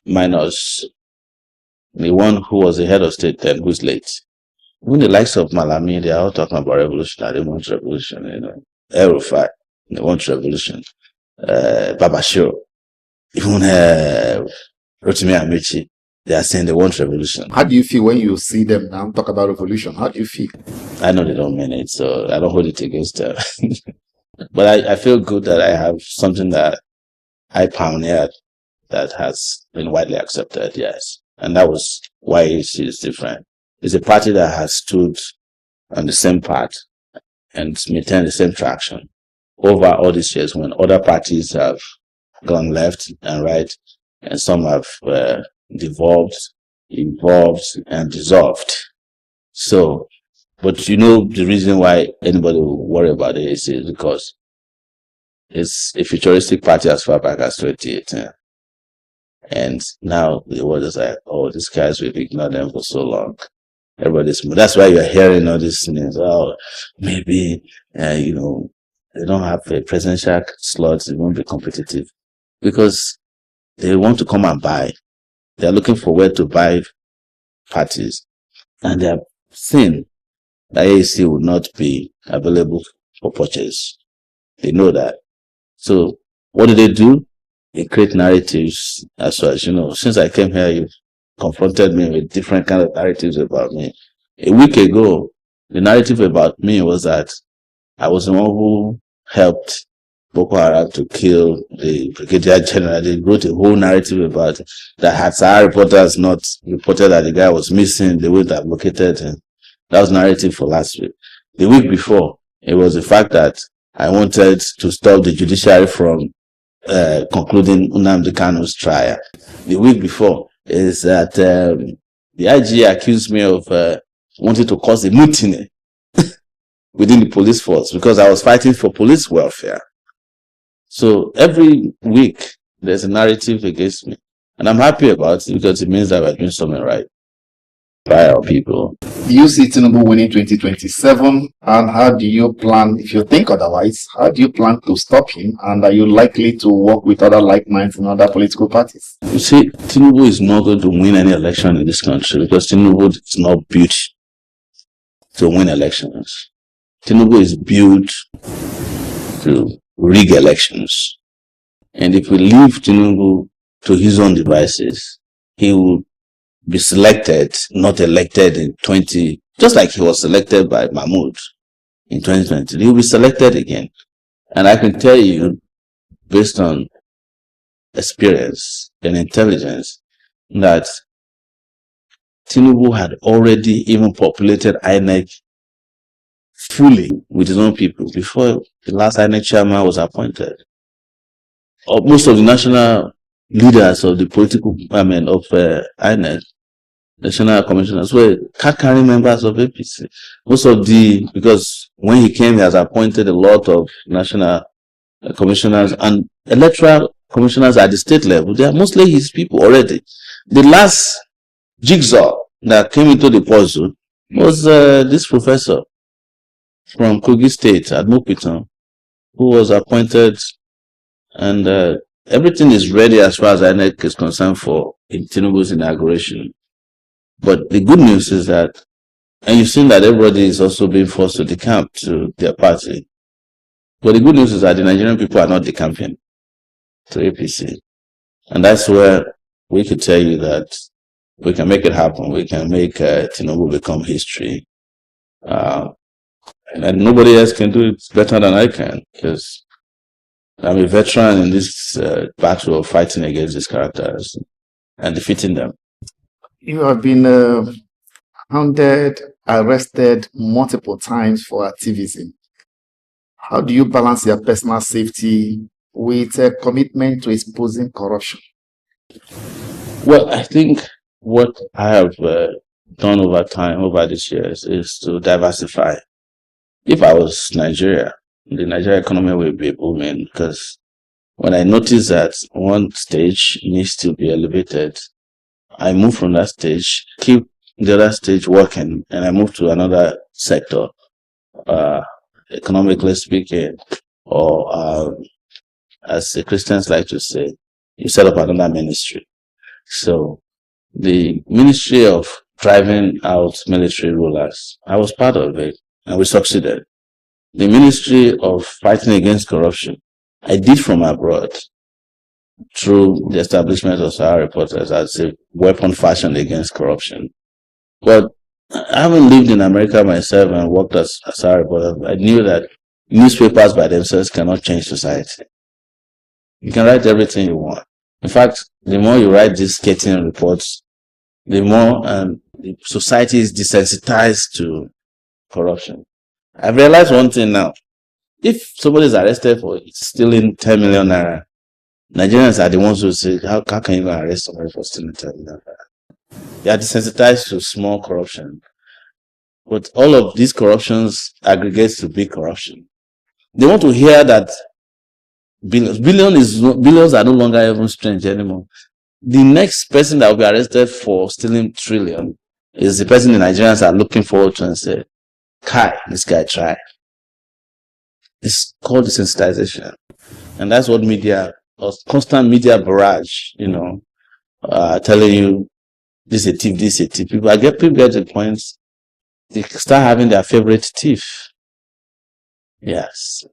minus the one who was the head of state then, who's late. Even the likes of Malami, they are all talking about revolution. They want revolution, you know. Erufai, they want revolution. Babashiro, even Rotimi Amici, they are saying they want revolution. How do you feel when you see them now talk about revolution? How do you feel? I know they don't mean it, so I don't hold it against them. But I feel good that I have something that I pioneered that has been widely accepted, yes. And that was why it is different. It's a party that has stood on the same path and maintained the same traction over all these years, when other parties have gone left and right, and some have devolved, evolved, and dissolved. So, but you know, the reason why anybody will worry about it is because it's a futuristic party as far back as 2018. And now the world is like, oh, these guys, we've ignored them for so long. That's why you're hearing all these things. Oh, maybe, you know, they don't have a presidential slot, it won't be competitive. Because they want to come and buy. They're looking for where to buy parties. And they have seen that AAC will not be available for purchase. They know that. So what do? They create narratives as such. You know, since I came here, you've confronted me with different kind of narratives about me. A week ago, the narrative about me was that I was the one who helped Boko Haram to kill the Brigadier General. They wrote a whole narrative about it, that had Sahara reporters not reported that the guy was missing, they would have located him. That was narrative for last week. The week before, it was the fact that I wanted to stop the judiciary from concluding Nnamdi Kanu's trial. The week before is that the IG accused me of wanting to cause a mutiny within the police force because I was fighting for police welfare. So every week there's a narrative against me, and I'm happy about it because it means that we're doing something right by our people. Do you see Tinubu winning 2027? And how do you plan, if you think otherwise, how do you plan to stop him? And are you likely to work with other like minds in other political parties? You see, Tinubu is not going to win any election in this country because Tinubu is not built to win elections. Tinubu is built to rig elections. And if we leave Tinubu to his own devices, he will be selected, not elected in just like he was selected by Mahmoud in 2020. He will be selected again. And I can tell you, based on experience and intelligence, that Tinubu had already even populated INEC fully with his own people before the last INEC chairman was appointed. Most of the national leaders of the political, of INEC, national commissioners, were card-carrying members of APC. Because when he came, he has appointed a lot of national commissioners and electoral commissioners at the state level. They are mostly his people already. The last jigsaw that came into the puzzle was this professor from Kogi State at Mopiton, who was appointed, and everything is ready as far as INEC is concerned for Tinubu's inauguration. But the good news is that, and you've seen that everybody is also being forced to decamp to their party. But the good news is that the Nigerian people are not decamping to APC. And that's where we could tell you that we can make it happen. We can make Tinubu become history. And nobody else can do it better than I can, because I'm a veteran in this battle of fighting against these characters and defeating them. You have been hounded, arrested multiple times for activism. How do you balance your personal safety with a commitment to exposing corruption? Well, I think what I have done over time, over these years, is to diversify. If I was Nigeria, the Nigerian economy will be booming, because when I noticed that one stage needs to be elevated, I move from that stage, keep the other stage working, and I move to another sector, economically speaking, or as the Christians like to say, you set up another ministry. So the ministry of driving out military rulers, I was part of it, and we succeeded. The ministry of fighting against corruption, I did from abroad through the establishment of Sahara Reporters as a weapon fashioned against corruption. But I haven't lived in America myself and worked as a Sahara Reporter. I knew that newspapers by themselves cannot change society. You can write everything you want. In fact, the more you write these scathing reports, the more the society is desensitized to corruption. I've realized one thing now. If somebody is arrested for stealing 10 million naira, Nigerians are the ones who say, how can you arrest somebody for stealing 10 million naira? They are desensitized to small corruption. But all of these corruptions aggregates to big corruption. They want to hear that billions are no longer even strange anymore. The next person that will be arrested for stealing trillion is the person the Nigerians are looking forward to and say, Kai, this guy tried. It's called desensitization. And that's what media, or constant media barrage, telling you this is a thief, this is a thief. People get to the point, they start having their favorite thief. Yes.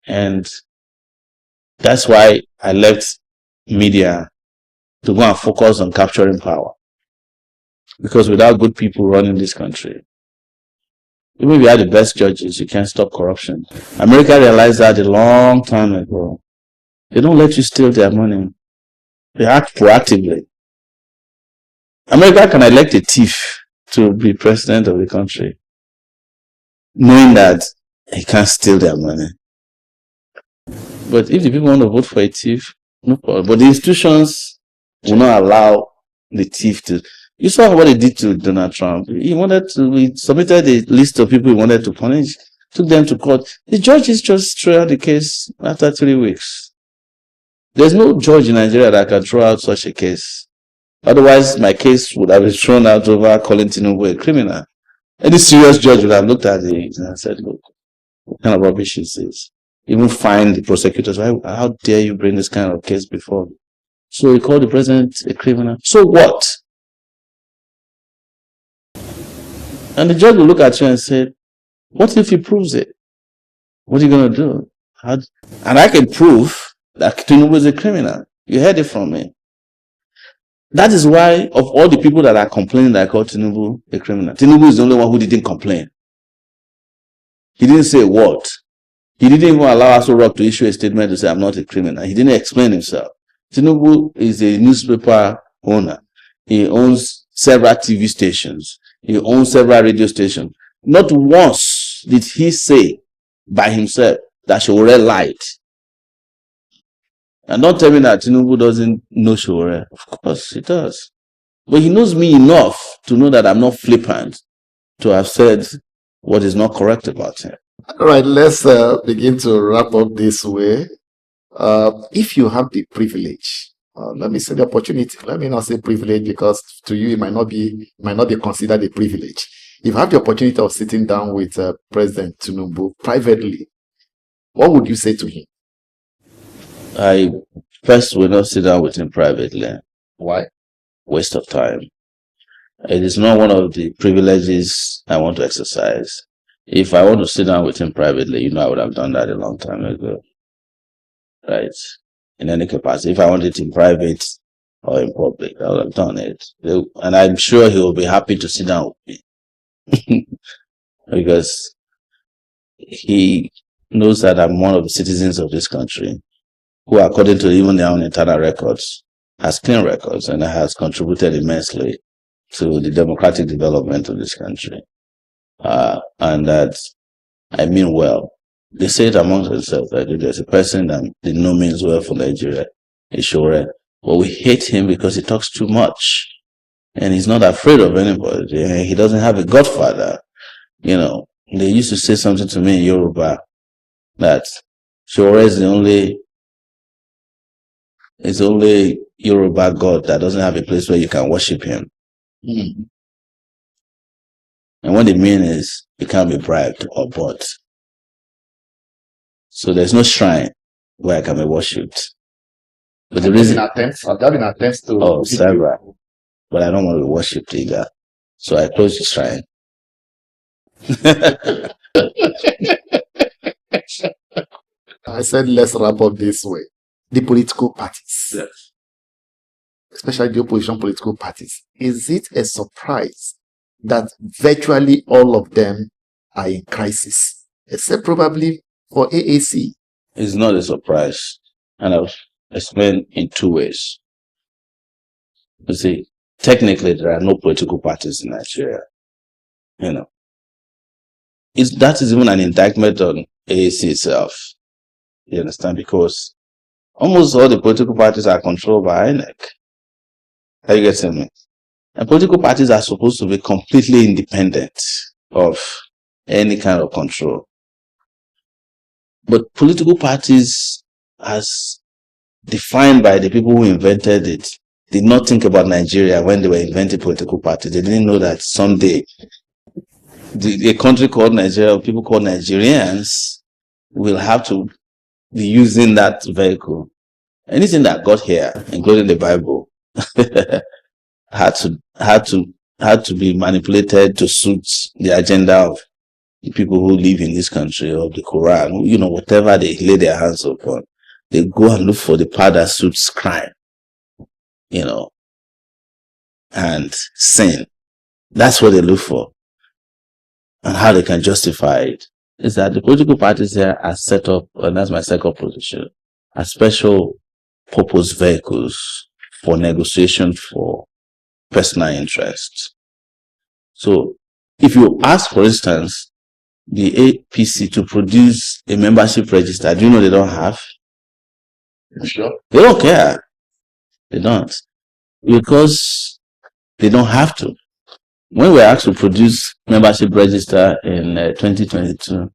And that's why I left media to go and focus on capturing power. Because without good people running this country, even if you have the best judges, you can't stop corruption. America realized that a long time ago. They don't let you steal their money. They act proactively. America can elect a thief to be president of the country, knowing that he can't steal their money. But if the people want to vote for a thief, no problem. But the institutions will not allow the thief to. You saw what he did to Donald Trump. He submitted a list of people he wanted to punish, took them to court. The judges just threw out the case after 3 weeks. There's no judge in Nigeria that can throw out such a case. Otherwise, my case would have been thrown out over calling Tinubu a criminal. Any serious judge would have looked at it and said, look, what kind of rubbish is this? Even fined the prosecutors. How dare you bring this kind of case before me? So he called the president a criminal. So what? And the judge will look at you and say, what if he proves it? What are you going to do? And I can prove that Tinubu is a criminal. You heard it from me. That is why, of all the people that are complaining that I call Tinubu a criminal, Tinubu is the only one who didn't complain. He didn't say a word. He didn't even allow Aso Rock to issue a statement to say, I'm not a criminal. He didn't explain himself. Tinubu is a newspaper owner. He owns several TV stations. He owns several radio stations. Not once did he say by himself that Sowore lied. And don't tell me that Tinubu doesn't know Sowore. Of course he does. But he knows me enough to know that I'm not flippant to have said what is not correct about him. All right, let's begin to wrap up this way. If you have the privilege, let me say the opportunity. Let me not say privilege because to you it might not be considered a privilege. If you have the opportunity of sitting down with President Tinubu privately, what would you say to him? I first will not sit down with him privately. Why? Waste of time. It is not one of the privileges I want to exercise. If I want to sit down with him privately, I would have done that a long time ago. Right? In any capacity. If I wanted it in private or in public, I would have done it. And I'm sure he will be happy to sit down with me. Because he knows that I'm one of the citizens of this country who, according to even their own internal records, has clean records and has contributed immensely to the democratic development of this country. And that I mean well. They say it amongst themselves that there's a person that they know means well for Nigeria, Sowore, but we hate him because he talks too much and he's not afraid of anybody. He doesn't have a godfather. They used to say something to me in Yoruba that Sowore is the only Yoruba god that doesn't have a place where you can worship him. Mm-hmm. And what they mean is you can't be bribed or bought. So there's no shrine where I can be worshipped. But the reason attempts to several. But I don't want to be worshipped either. So I close the shrine. I said let's wrap up this way. The political parties. Yes. Especially the opposition political parties. Is it a surprise that virtually all of them are in crisis? Except probably for AAC. It's not a surprise. And I'll explain in two ways. You see, technically there are no political parties in Nigeria. That is even an indictment on AAC itself. You understand? Because almost all the political parties are controlled by INEC. Are you getting me? And political parties are supposed to be completely independent of any kind of control. But political parties, as defined by the people who invented it, did not think about Nigeria when they were inventing political parties. They didn't know that someday a country called Nigeria, people called Nigerians, will have to be using that vehicle. Anything that got here, including the Bible, had to be manipulated to suit the agenda of the people who live in this country, of the Quran. Whatever they lay their hands upon, they go and look for the part that suits crime, and sin. That's what they look for. And how they can justify it is that the political parties here are set up, and that's my second position, as special purpose vehicles for negotiation for personal interests. So if you ask, for instance, the APC to produce a membership register, do you know they don't have? Sure. They don't care. They don't. Because they don't have to. When we were asked to produce membership register in 2022,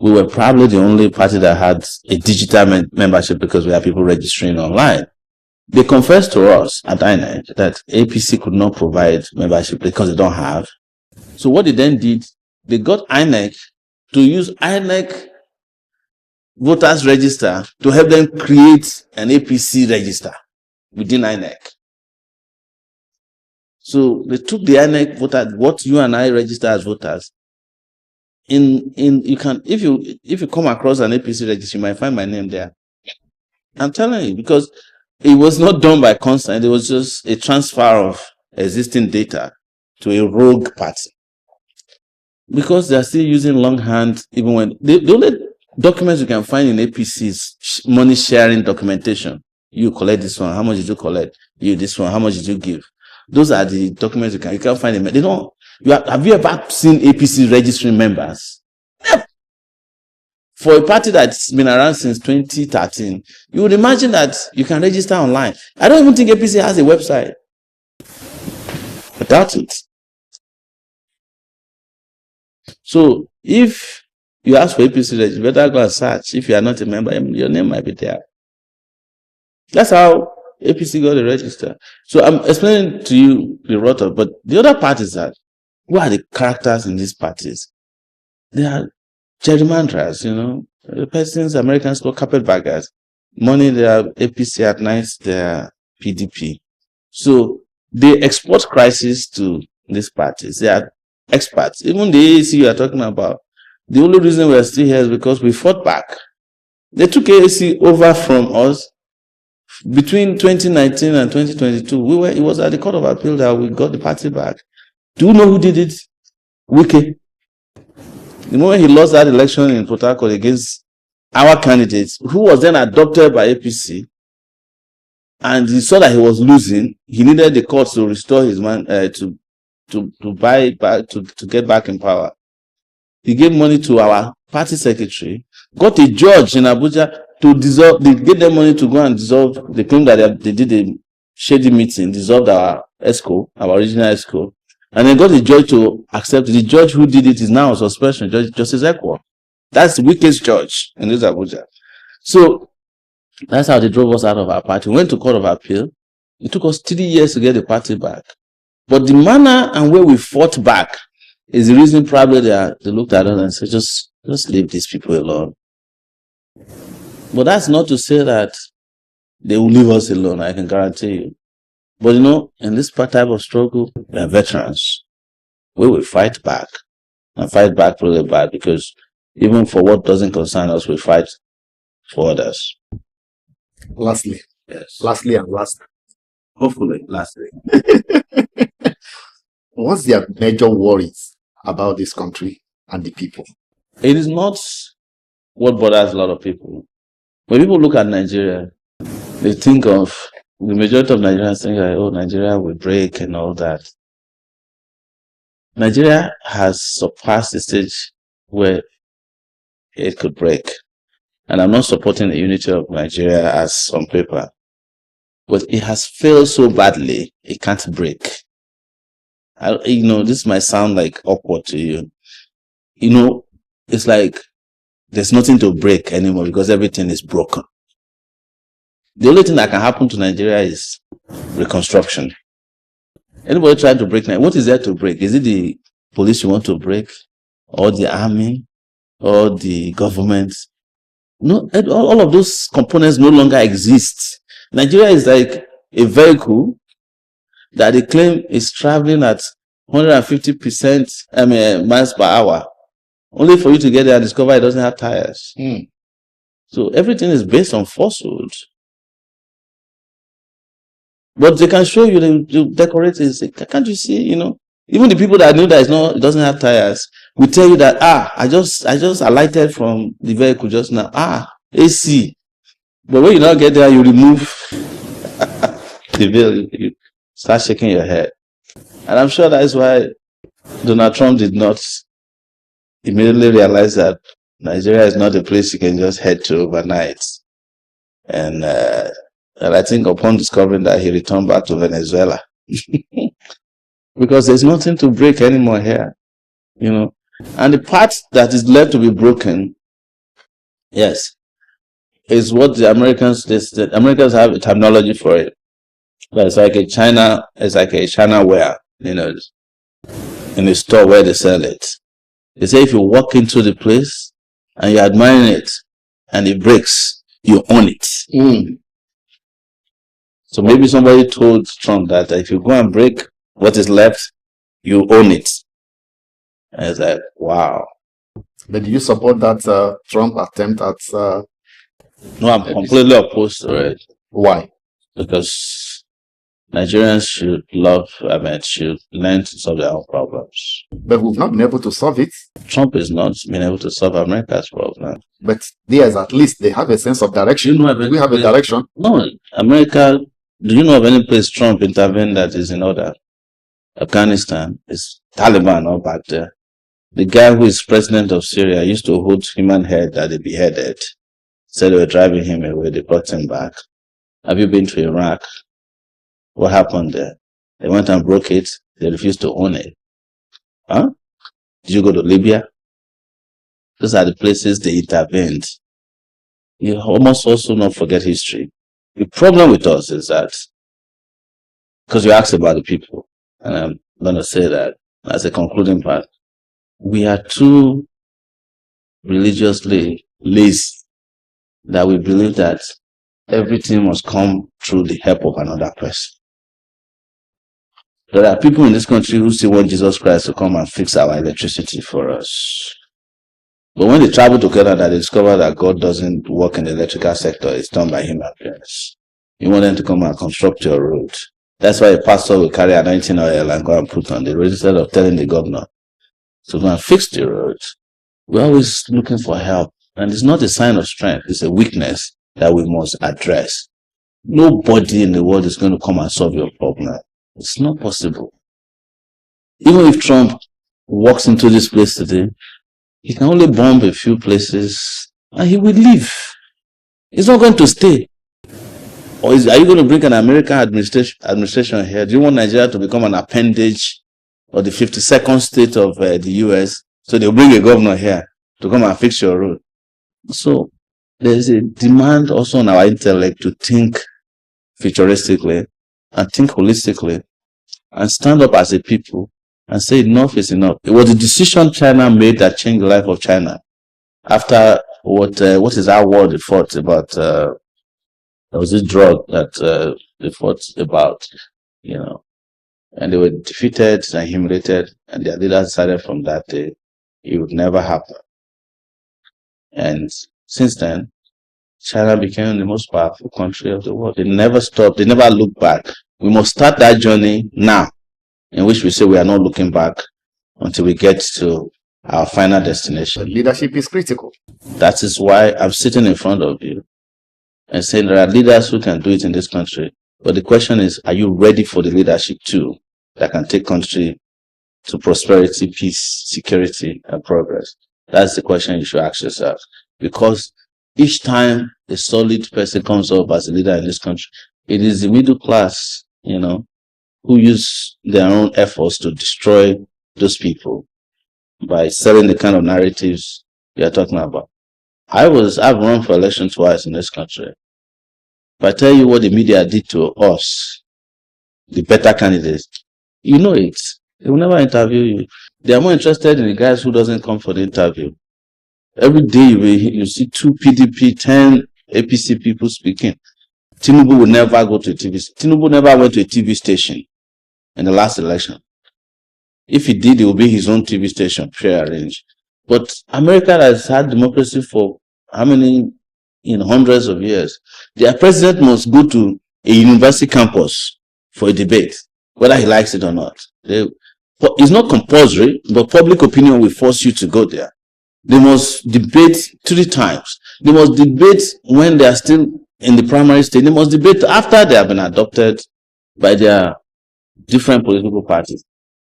we were probably the only party that had a digital membership because we had people registering online. They confessed to us at INEC that APC could not provide membership because they don't have. So what they then did, they got INEC to use INEC voters register to help them create an APC register within INEC. So they took the INEC voter, what you and I register as voters. You can, if you come across an APC register, you might find my name there. I'm telling you, because it was not done by consent. It was just a transfer of existing data to a rogue party. Because they're still using longhand, even when the only documents you can find in APC's money sharing documentation. You collect this one. How much did you collect? You this one. How much did you give? Those are the documents you can't find them. They don't. Have you ever seen APC registering members? Never. For a party that's been around since 2013, you would imagine that you can register online. I don't even think APC has a website. I doubt it. So if you ask for APC register, you better go and search. If you are not a member, your name might be there. That's how APC got the register. So I'm explaining to you the rotor, but the other part is that who are the characters in these parties? They are gerrymanderers, The persons Americans call carpetbaggers. Money, they are APC, at night they are PDP. So they export crisis to these parties. They are experts. Even the AAC you are talking about, the only reason we are still here is because we fought back. They took AAC over from us. Between 2019 and 2022, it was at the Court of Appeal that we got the party back. Do you know who did it? Wike. The moment he lost that election in Port Harcourt against our candidates, who was then adopted by APC, and he saw that he was losing, he needed the court to restore his man to buy back to get back in power. He gave money to our party secretary, got a judge in Abuja to dissolve. They gave them money to go and dissolve. They claimed that they did a shady meeting, dissolved our ESCO, our original ESCO, and then got the judge to accept it. The judge who did it is now on suspension, Justice Ekwo. That's the weakest judge in this Abuja. So that's how they drove us out of our party. We went to Court of Appeal. It took us 3 years to get the party back. But the manner and way we fought back is the reason probably they looked at us and said, just leave these people alone. But that's not to say that they will leave us alone, I can guarantee you. But in this type of struggle, we are veterans. We will fight back. And fight back really bad, because even for what doesn't concern us, we fight for others. Lastly. Yes. Lastly and last. Hopefully, lastly. What's their major worries about this country and the people? It is not what bothers a lot of people. When people look at Nigeria, they think of, the majority of Nigerians think like, oh, Nigeria will break and all that. Nigeria has surpassed the stage where it could break. And I'm not supporting the unity of Nigeria as on paper. But it has failed so badly, it can't break. This might sound like awkward to you. It's like there's nothing to break anymore because everything is broken. The only thing that can happen to Nigeria is reconstruction. Anybody trying to break Nigeria, what is there to break? Is it the police you want to break? Or the army? Or the government? No, all of those components no longer exist. Nigeria is like a vehicle that they claim is traveling at 150% miles per hour. Only for you to get there and discover it doesn't have tires. So everything is based on falsehood. But they can show you the decorators. Can't you see, even the people that knew that it doesn't have tires will tell you that, I just alighted from the vehicle just now. AC. But when you now get there, you remove the veil, you start shaking your head. And I'm sure that is why Donald Trump did not immediately realize that Nigeria is not a place you can just head to overnight. And I think upon discovering that, he returned back to Venezuela. Because there's nothing to break anymore here, And the part that is left to be broken, yes, is what the Americans have a terminology for it. But it's like a Chinaware, in a store where they sell it. They say if you walk into the place and you're admiring it and it breaks, you own it. So maybe somebody told Trump that if you go and break what is left, you own it. And it's like, wow. But do you support that Trump attempt at... No, I'm completely opposed to it. Why? Because Nigerians should learn to solve their own problems. But we've not been able to solve it. Trump is not been able to solve America's problem. But theirs, at least, they have a sense of direction. We have a direction. No, America, do you know of any place Trump intervened that is in order? Afghanistan is Taliban all back there. The guy who is president of Syria used to hold human head that they beheaded. Said they were driving him away, they brought him back. Have you been to Iraq? What happened there? They went and broke it, they refused to own it. Huh? Did you go to Libya? Those are the places they intervened. You almost also not forget history. The problem with us is that, because you asked about the people, and I'm going to say that as a concluding part, we are too religiously lazy that we believe that everything must come through the help of another person. There are people in this country who still want Jesus Christ to come and fix our electricity for us. But when they travel to Canada, they discover that God doesn't work in the electrical sector. It's done by human beings. You want them to come and construct your road. That's why a pastor will carry anointing oil and go and put on the road instead of telling the governor to go and fix the road. We're always looking for help. And it's not a sign of strength. It's a weakness that we must address. Nobody in the world is going to come and solve your problem. It's not possible. Even if Trump walks into this place today, he can only bomb a few places and he will leave. He's not going to stay. Or are you going to bring an American administration here? Do you want Nigeria to become an appendage of the 52nd state of the US? So they'll bring a governor here to come and fix your road. So there's a demand also on our intellect to think futuristically and think holistically and stand up as a people and say enough is enough. It was the decision China made that changed the life of China. After what is our war they fought about, there was this drug that they fought about, and they were defeated and humiliated, and their leaders decided from that day it would never happen. And since then, China became the most powerful country of the world. They never stopped. They never looked back. We must start that journey now, in which we say we are not looking back until we get to our final destination. Leadership is critical. That is why I'm sitting in front of you and saying there are leaders who can do it in this country. But the question is, are you ready for the leadership too that can take country to prosperity, peace, security, and progress? That's the question you should ask yourself. Because each time a solid person comes up as a leader in this country, it is the middle class, who use their own efforts to destroy those people by selling the kind of narratives you're talking about. I've run for election twice in this country. If I tell you what the media did to us, the better candidates, you know it. They will never interview you. They are more interested in the guys who doesn't come for the interview. Every day you see 2 PDP, 10 APC people speaking. Tinubu will never go to a TV. Tinubu never went to a TV station in the last election. If he did, it would be his own TV station, pre-arranged. But America has had democracy for how many, hundreds of years. Their president must go to a university campus for a debate, whether he likes it or not. It's not compulsory, but public opinion will force you to go there. They must debate 3 times. They must debate when they are still in the primary stage. They must debate after they have been adopted by their different political parties.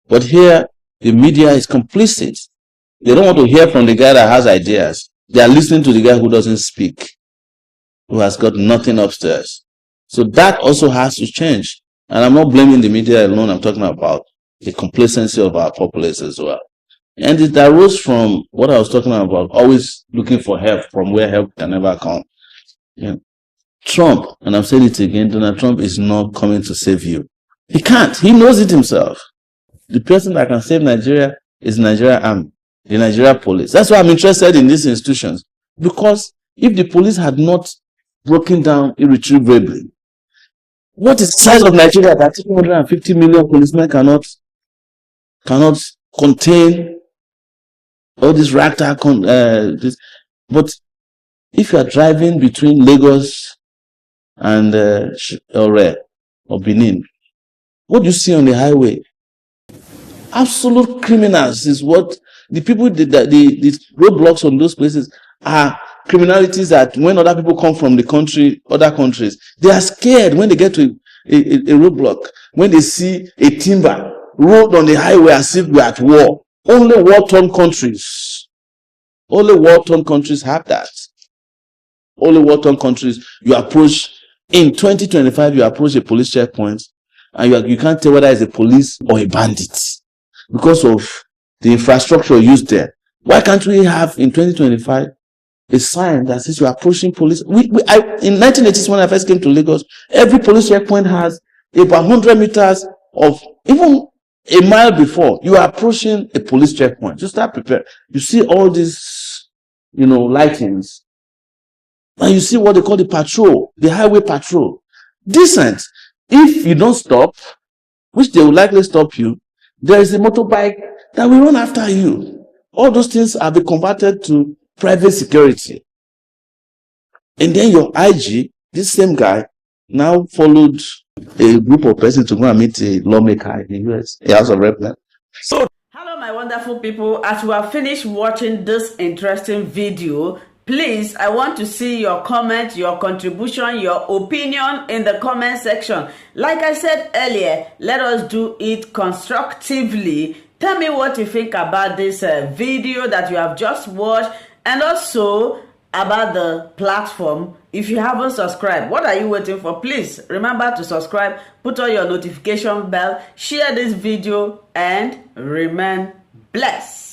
But here, the media is complicit. They don't want to hear from the guy that has ideas. They are listening to the guy who doesn't speak, who has got nothing upstairs. So that also has to change. And I'm not blaming the media alone. I'm talking about the complacency of our populace as well. And it arose from what I was talking about, always looking for help from where help can never come. Trump, and I'm saying it again, Donald Trump is not coming to save you. He can't. He knows it himself. The person that can save Nigeria is the Nigeria Army, the Nigeria police. That's why I'm interested in these institutions. Because if the police had not broken down irretrievably, what is the size of Nigeria that 250 million policemen cannot contain all this ragtag? But if you are driving between Lagos and or Benin, what do you see on the highway? Absolute criminals is what the people the roadblocks on those places are. Criminalities that when other people come from the country, other countries, they are scared when they get to a roadblock, when they see a timber road on the highway as if we're at war. Only war-torn countries have that. Only war-torn countries. You approach in 2025, you approach a police checkpoint, and you can't tell whether it's a police or a bandit because of the infrastructure used there. Why can't we have in 2025 a sign that says you are approaching police? In 1980s, when I first came to Lagos, every police checkpoint has about 100 meters of, even a mile before you are approaching a police checkpoint. You start prepared. You see all these, lightings, and you see what they call the patrol, the highway patrol. Decent. If you don't stop, which they will likely stop you, there is a motorbike that will run after you. All those things have been converted to private security. And then your IG, this same guy, now followed a group of persons to go and meet a lawmaker in the US, a House of Representatives. So, hello, my wonderful people. As you have finished watching this interesting video, please, I want to see your comment, your contribution, your opinion in the comment section. Like I said earlier, let us do it constructively. Tell me what you think about this video that you have just watched, and also about the platform. If you haven't subscribed, what are you waiting for? Please remember to subscribe, put on your notification bell, share this video, and remain blessed.